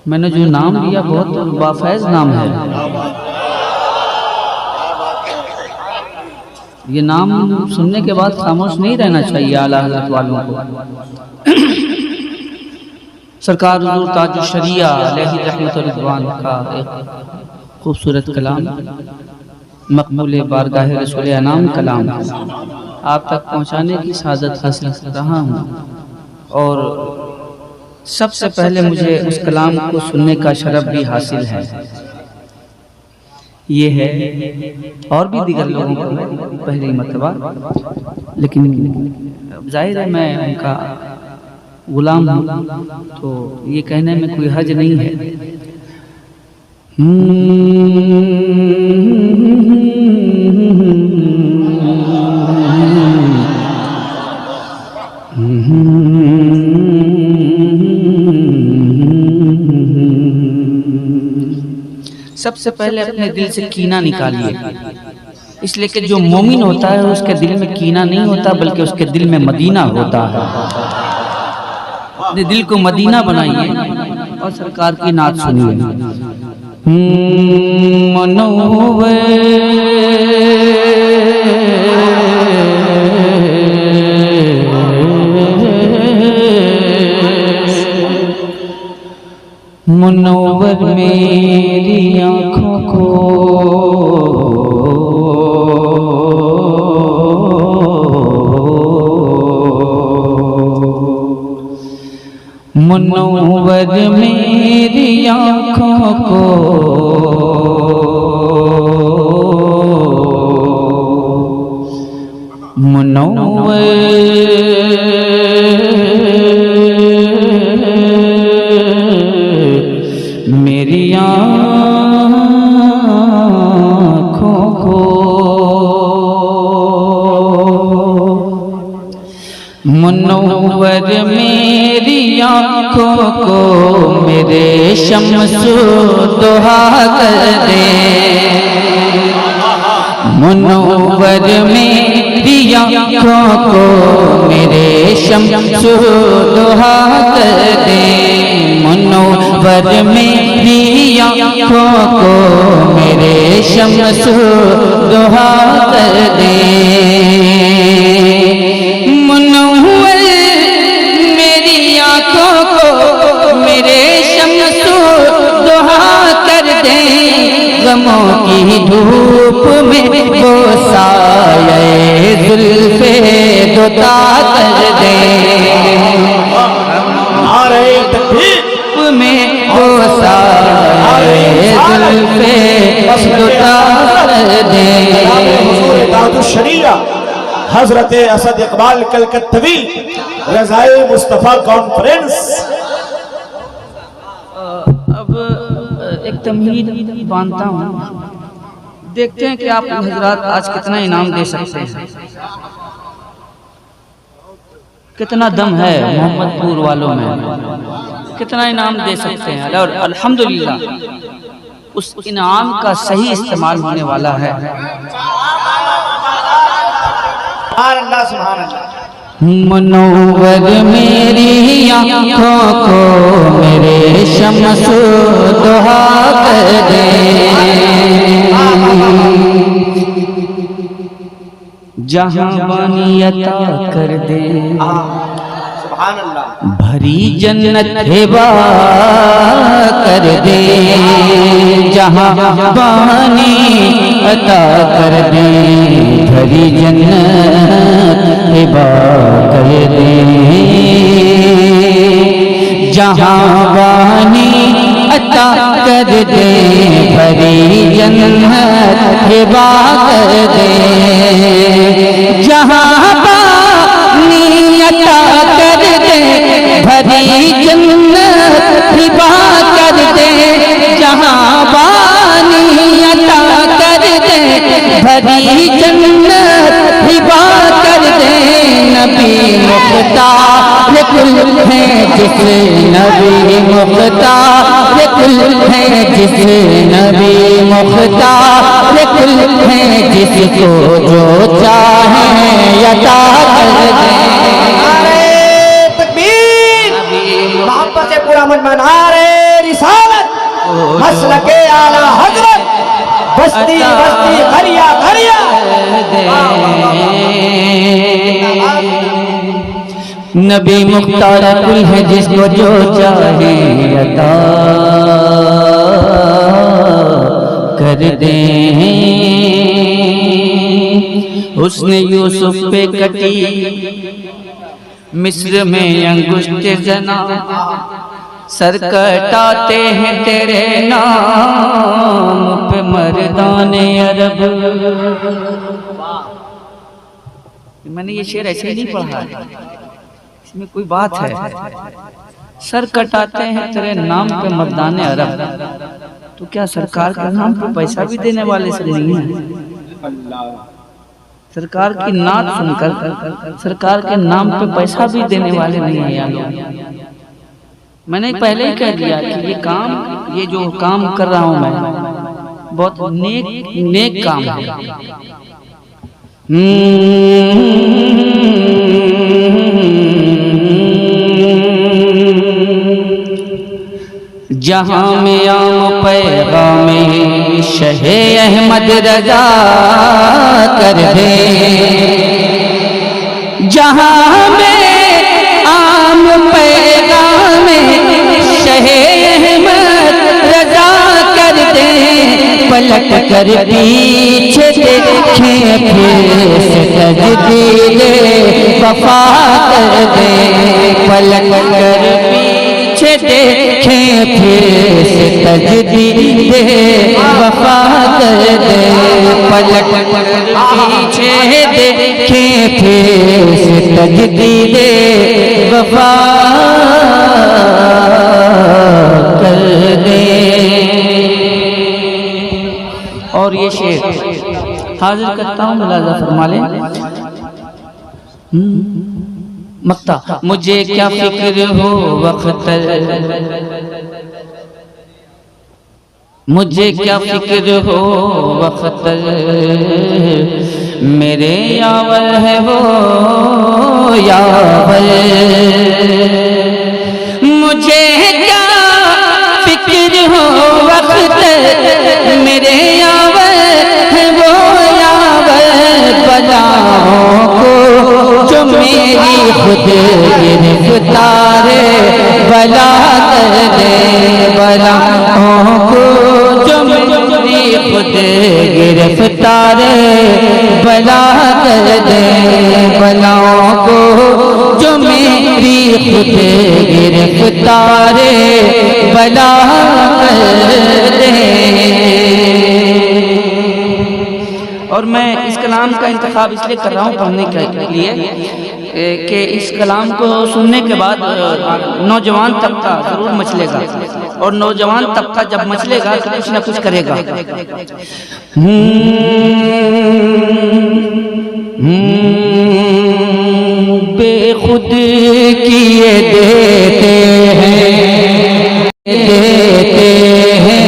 मैंने जो नाम लिया बहुत बाफैज नाम है, ये नाम सुनने के बाद खामोश नहीं रहना चाहिए आला हज़रत वालों को। सरकार हुज़ूर ताजुश शरिया अलैहि रहमत व रिज़वान का एक खूबसूरत कलाम मक़बूल बारगाह रसूल अनाम कलाम आप तक पहुँचाने की सादत हासिल कर रहा हूँ। और सबसे पहले मुझे उस कलाम को सुनने का शरफ भी हासिल है। ये है और भी दीगर लोगों को पहली मरतबा, लेकिन जाहिर है मैं उनका गुलाम हूँ तो ये कहने में कोई हर्ज नहीं है। सबसे पहले अपने दिल से कीना निकालिए, इसलिए कि जो मोमिन होता है उसके दिल में कीना नहीं होता बल्कि उसके दिल में मदीना होता है। अपने दिल को मदीना बनाइए और सरकार की नात सुनिए। मुनव्वर मेरी आँखों को मुनव्वर मेरी आँखों को मेरी आँखों को मुनव्वर मेरी आँखों को मेरे शम्सो दुहा कर दे। मुनव्वर मेरी आँखों को मेरे शम्सो दुहा कर दे। मुनव्वर मेरी आँखों को मेरे शम्सो दुहा कर दे। मुनव्वर मेरी आँखों को मेरे शम्सो दुहा कर दे। गमों की धूप में वो साये जुल्फ़े दुता कर दे। नारे तकबीर में वो साये जुल्फ़े दुता कर दे। हुज़ूर ताजुश शरिया हजरत असद इकबाल कलकत्तवी रज़ाए मुस्तफ़ा कॉन्फ्रेंस। अब एक तमहीद बांधता हूँ, देखते हैं कि आप हजरात आज कितना इनाम दे सकते हैं, कितना दम है मोहम्मदपुर वालों में, कितना इनाम दे सकते हैं। और अल्हम्दुलिल्लाह उस इनाम का सही इस्तेमाल होने वाला है। मुनव्वर मेरी आँखों को मेरे शम्सो दुहा कर दे। जहाँ बानी अता कर दे। भरी जन्नत हिबा कर दे। जहाँ बानी अता कर दे। भरी जन्नत हिबा कर दे। जहाँ बानी अता कर दे। भरी जन्नत हिबा कर दे। जहाँ बानी अता कर दे। भरी जन्नत हिबा कर दे। जहाँ बानी अता कर दे। भरी जन्नत हिबा कर दे। नबी मुख्तार कुल है जिस नबी मुख्तार कुल है जिस नबी मुख्तार कुल है जिसको जो चाहे अता कर दे। मोहब्बत से पूरा मन मना रे रिसालत मसलके आला हजरत बस्ती बस्ती घरिया घरिया दे। नबी मुख्तार कुल है जिसको जो चाहे अता कर दे। उसने यूसुफ पे कटी मिस्र में अंगुष्ठ जना, सर कटाते हैं तेरे नाम पे मर्दाने अरब। मैंने ये शेर ऐसे ही नहीं पढ़ा है, इसमें कोई बात है। सर कटाते हैं तेरे नाम पे मर्दाने अरब, तो क्या सरकार के नाम पे पैसा भी देने वाले से नहीं है? सरकार की नात सुनकर सरकार के नाम पे पैसा भी देने वाले नहीं है यार लोग। मैंने पहले ही कह दिया कि ये जो काम कर रहा हूं मैं बहुत नेक काम है। जहां में आम पैगामे शहे अहमद रजा कर दे। जहां में आम पैगामे शहे अहमद रजा कर दे। पलट कर पीछे देखे फिर से तजदीद वफा कर दे। पलट कर पीछे देखे फिर से तजदीद वफा कर दे। पलट कर पीछे देखे फिर से तजदीद वफा कर दे। और ये शेर हाजिर करता हूँ, मुलाजा फरमा ले। मक्ता मुझे क्या फिक्र हो वक्त, मुझे क्या फिक्र हो वक्त, मेरे यावर है वो यावर। मुझे क्या फिक्र हो वक्त, मेरे यावर है वो यावर। बलाओं को जो मेरी खुद गिरफ्तार बला कर दे। बलाओं को जो मेरी खुद गिरफ्तार बला कर दे। बलाओं को जो मेरी खुद गिरफ्तार बला कर दे। और मैं इस कलाम का इंतखाब इसलिए कर रहा हूँ पढ़ने के लिए कि इस कलाम को सुनने के बाद नौजवान तबका जरूर मचलेगा, और नौजवान तबका जब मचलेगा तो कुछ न कुछ करेगा। बेखुद किए देते हैं, देते हैं,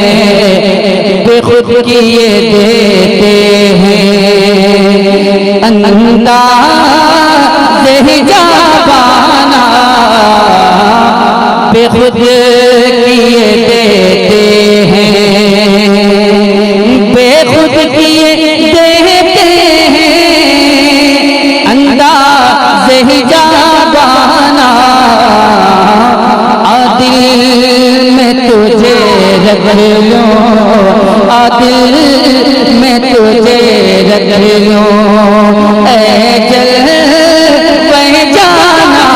बेखुद किए देते हैं। अंदाज़ हिजाबाना बेखुद किए देते हैं। बेखुद किए देते हैं। अंदाज़ हिजाबाना आदिल में तुझे रख लो, आदिल में तुझे रख लो। ऐ जल पहचाना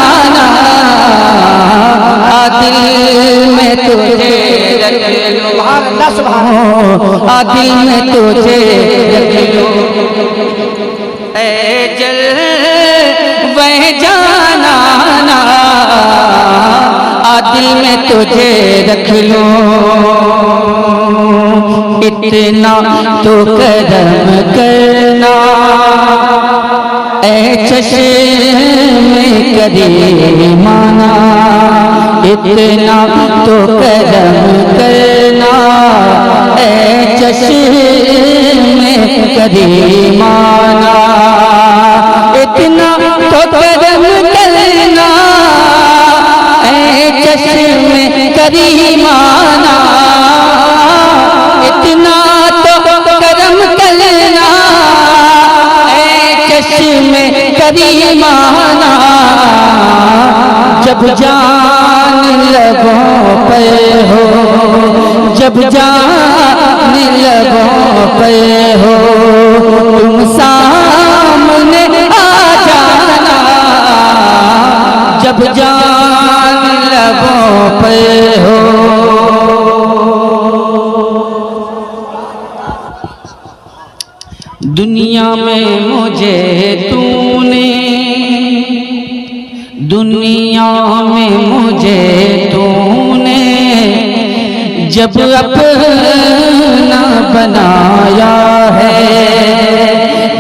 आदिल में तुझे रख लो। आदिल में तुझे रख लो। ऐ जल वह जाना आदिल में तुझे रख लो। इतना तो करम करना ऐ चश्मे करीमाना। इतना तो करम करना ऐ चश्मे करीमाना। इतना तो करम करना ऐ चश्मे करीमाना। इतना तो करम करना में करीमाना, जब जान लगों पे हो, जब जान लगों पे हो, तुम सामने आ जाना, जब जान लगों पे हो। दुनिया में मुझे तूने, दुनिया में मुझे तूने जब अपना बनाया है,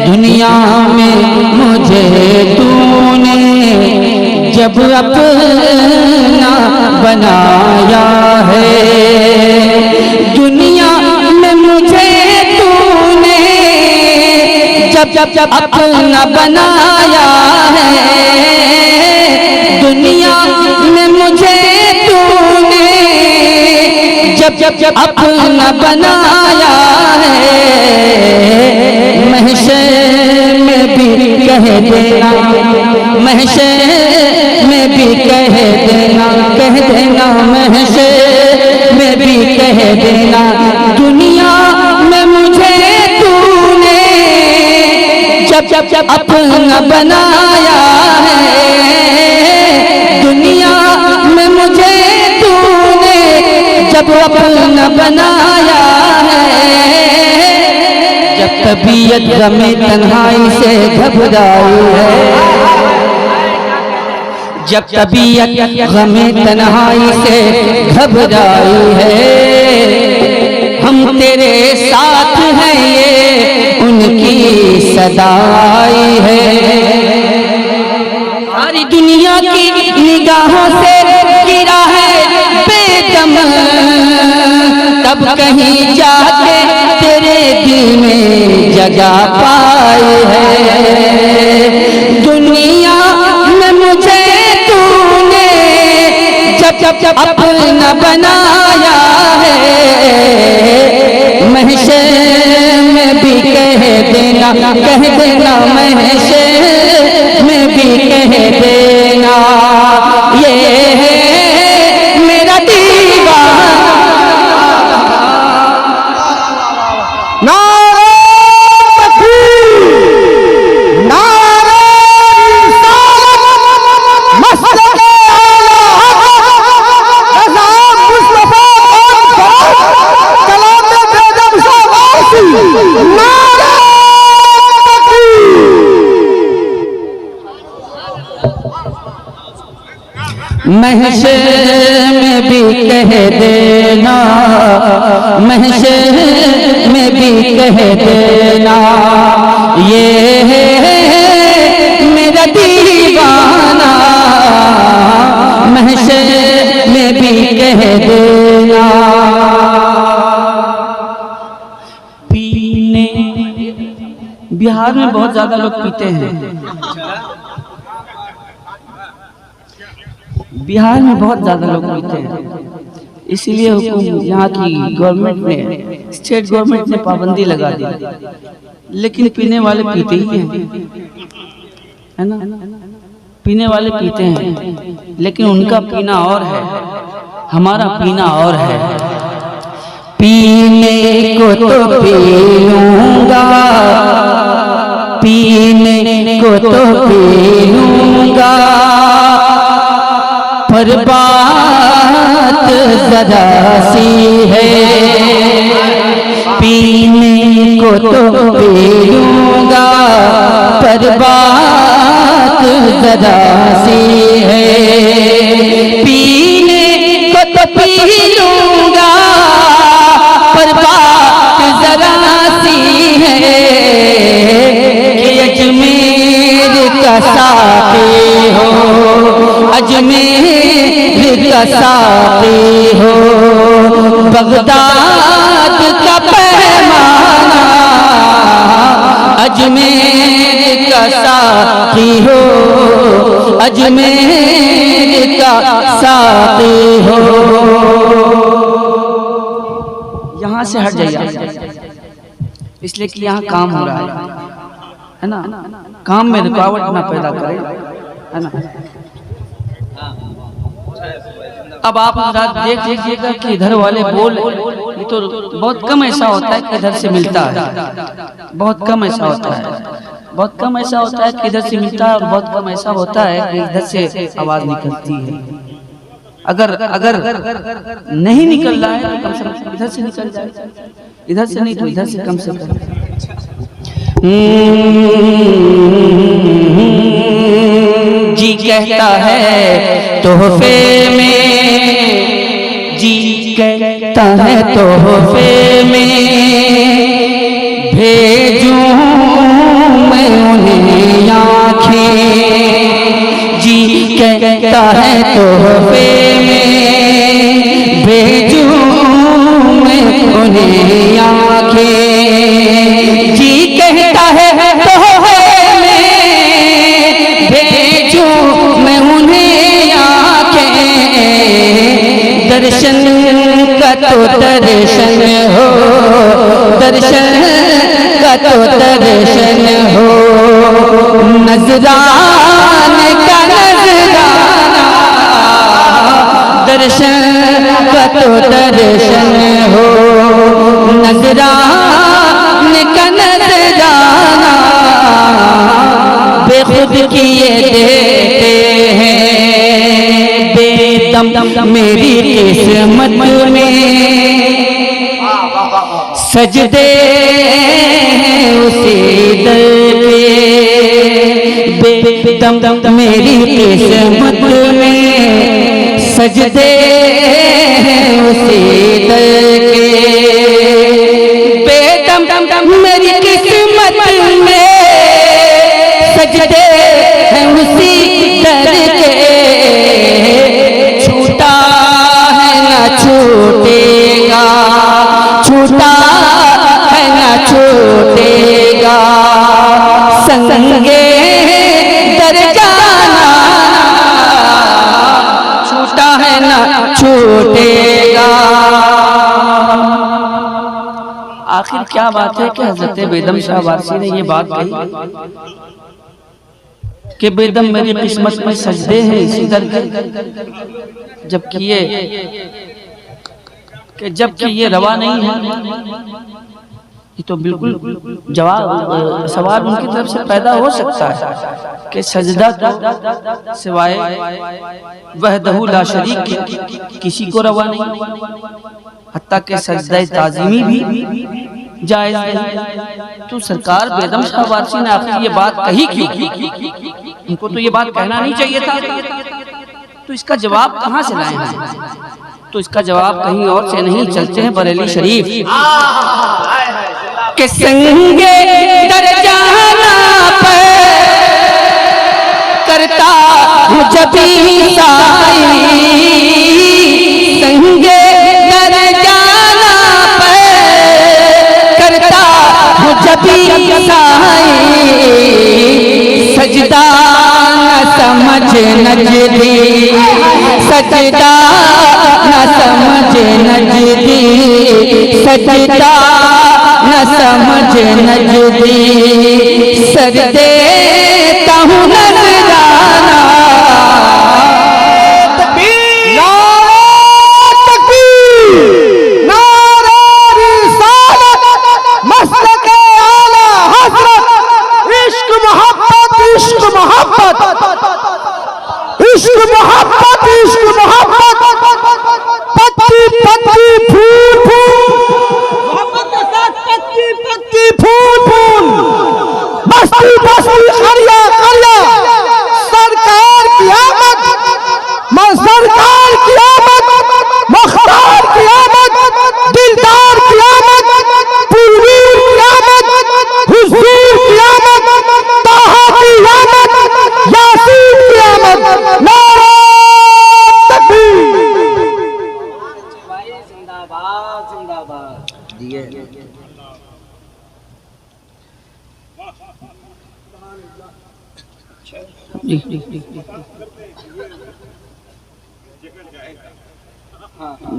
दुनिया में मुझे तूने जब अपना बनाया है, दुनिया में मुझे तूने जब जब अपना बनाया है, दुनिया में मुझे तूने जब जब अपना बनाया है, महशर में भी कह देना, महशर में भी कह देना, कह देना महशर में भी कह देना, दुनिया में मुझे तूने जब जब अपना बनाया है, दुनिया में मुझे तूने जब अपना बनाया है, जब तबीयत गमे तन्हाई से घबराई है, जब तबीयत गमे तन्हाई से घबराई है, हम तेरे साथ हैं ये उनकी सदाई है। सारी दुनिया की निगाहों से गिरा है बेदम, तब कहीं जाके तेरे दिल में जगह पाई है, दुनिया में मुझे तूने जब जब अपना बनाया है, महशर में भी कह देना, कह देना महशर में भी कह देना, ये है मेरा दीवाना। नारे तकबीर, नारे रिसालत, मसलके आला हज़रत मुस्तफा कलाम बेगम शाबाशी, नारे तकबीर। महशर में भी कह देना, महशर में भी कह देना, ये है मेरा दीवाना, महशर में भी कह देना। पीने, बिहार में बहुत ज्यादा लोग पीते हैं, बिहार में बहुत ज्यादा लोग पीते हैं, इसीलिए यहाँ की गवर्नमेंट ने, स्टेट गवर्नमेंट ने पाबंदी लगा दी, लेकिन पीने वाले पीते ही हैं, है ना, पीने वाले पीते हैं, लेकिन उनका पीना और है, हमारा पीना और है। पीने को तो पी लूंगा, पीने को तो पी लूंगा, पर बात ज़रा सी है, पीने को तो पी लूंगा, पर बात ज़रा सी है, पीने को तो पी लूंगा, पर बात ज़रा सी है, कि अजमेर का साक़ी हो, अजमेर का साक़ी हो, बगदाद का पैमाना, अजमेर का साक़ी हो, अजमेर का साक़ी हो। यहाँ से हट जाइए, इसलिए कि यहाँ काम हो रहा है। है ना, काम में रुकावट ना पैदा करे, है ना। अब आप देख लीजिएगा कि इधर वाले बोल, ये तो बहुत कम ऐसा होता है कि इधर से मिलता है, बहुत कम ऐसा होता है, बहुत कम ऐसा होता है कि इधर से मिलता है, और बहुत कम ऐसा होता है कि इधर से आवाज निकलती है। अगर नहीं निकल रहा है तो कम से कम इधर से निकल जाए, इधर से नहीं तो इधर से कम से कम। जी कहता है तोहफे में, जी कहता है तोहफे में भेजूं मैं उन्हें आँखें, जी कहता है तोहफे में भेजूं मैं उन्हें आँखें, जी कहता है तोहफे में भेजूं मैं उन्हें आँखें, दर्शन का तो दर्शन हो, दर्शन का तो दर्शन हो, नजराने का नजराना, दर्शन का तो दर्शन हो, नजराने का नजराना, बेखुद किए देते हैं बेदम मेरी किस्मत में, सजदे उसी दर पे बेदम मेरी किस्मत में, सजदे उसी दर पे बेदम मेरी किस्मत में, सजदे उसी दर के, छूटा है ना छूटेगा, छूटा है ना छूटेगा, संगे दर जाना, छूटा है ना छूटेगा। आखिर क्या बात है कि हजरत बेदम शाह वारसी ने ये बात कही कि बेदम मेरी किस्मत में सजदे हैं इसी दर के, जबकि ये रवा नहीं है। ये तो बिल्कुल जवाब सवाल उनकी तरफ से पैदा हो सकता है कि सजदा तो सिवाय वहदहू ला शरीक के किसी को रवा नहीं, हत्ता के सजदा ताज़ीमी भी जायज़ नहीं। तो सरकार बेदम शाह वारसी ने आखिर ये बात कही क्यों? इनको तो ये बात कहना नहीं चाहिए था। तो इसका जवाब कहाँ से लाए हैं? तो इसका जवाब कहीं और से नहीं, चलते हैं बरेली शरीफ के संगे दर जाना पर करता हूँ जब साई, संगे दर जाना पर करता हूँ जब साई, सजदा न समझ नजदी, सजदा न समझ नजदी, सजदा न समझ नजदी, सर देता हूँ नजराना।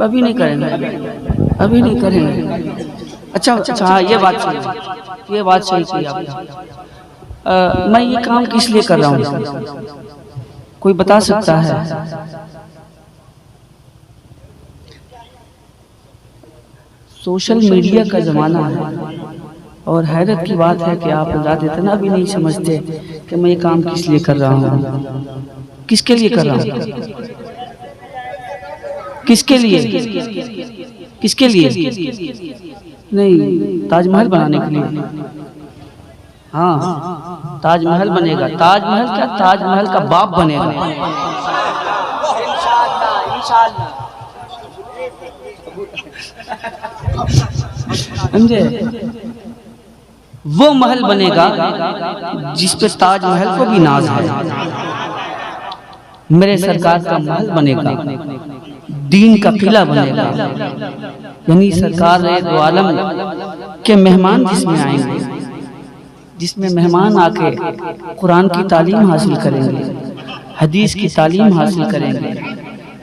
अभी नहीं करेंगे, अभी नहीं करेंगे। अच्छा, ये बात सही की आपने। मैं ये काम किस लिए कर रहा हूँ, कोई बता सकता है? सोशल मीडिया का जमाना है और हैरत की बात है कि आप हज़रात इतना भी नहीं समझते कि मैं ये काम किस लिए कर रहा हूँ, किसके लिए कर रहा हूँ, किसके लिए, किसके लिए? नहीं, ताजमहल बनाने के लिए। हाँ, ताजमहल बनेगा। ताजमहल क्या, ताजमहल का बाप बनेगा। समझे? वो महल बनेगा जिस पे ताजमहल को भी नाज है। मेरे सरकार का महल बनेगा, दीन का किला बनेगा, यानी सरकार दो आलम के मेहमान जिसमें आएंगे, जिसमें मेहमान आके कुरान की तालीम हासिल करेंगे, हदीस की तालीम हासिल करेंगे,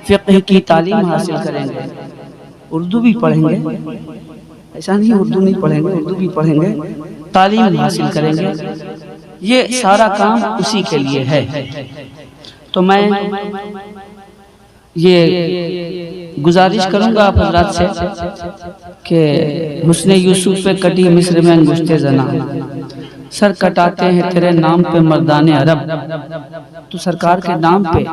फ़िक़्ह की तालीम हासिल करेंगे, उर्दू भी पढ़ेंगे, ऐसा नहीं उर्दू नहीं पढ़ेंगे, उर्दू भी पढ़ेंगे, तालीम हासिल करेंगे। ये सारा काम उसी के लिए है। तो मैं ये गुजारिश करूंगा आप हजरात से कि हुस्ने यूसुफ पे कटी मिस्र में अंगुश्ते जना, सर कटाते हैं तेरे नाम पे मर्दाने अरब। तो सरकार के नाम पे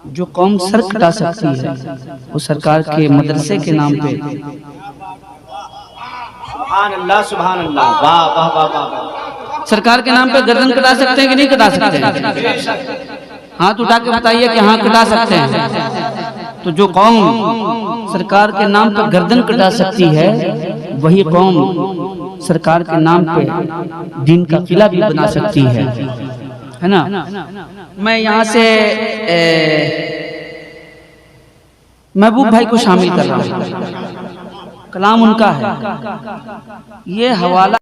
जो कौम सर कटा सकती है वो सरकार के मदरसे के नाम पे। सुभान अल्लाह, सुभान अल्लाह, वाह वाह वाह वाह। सरकार के नाम पे गर्दन कटा सकते हैं कि नहीं कटा सकते हैं? हाथ उठा के बताइए कि हाँ कटा सकते हैं। तो जो कौम सरकार के नाम पे गर्दन कटा सकती है वही कौम सरकार के नाम पे दीन का किला भी बना सकती है ना। मैं यहाँ से महबूब भाई को शामिल कर रहा हूँ, कलाम उनका है। ये हवाला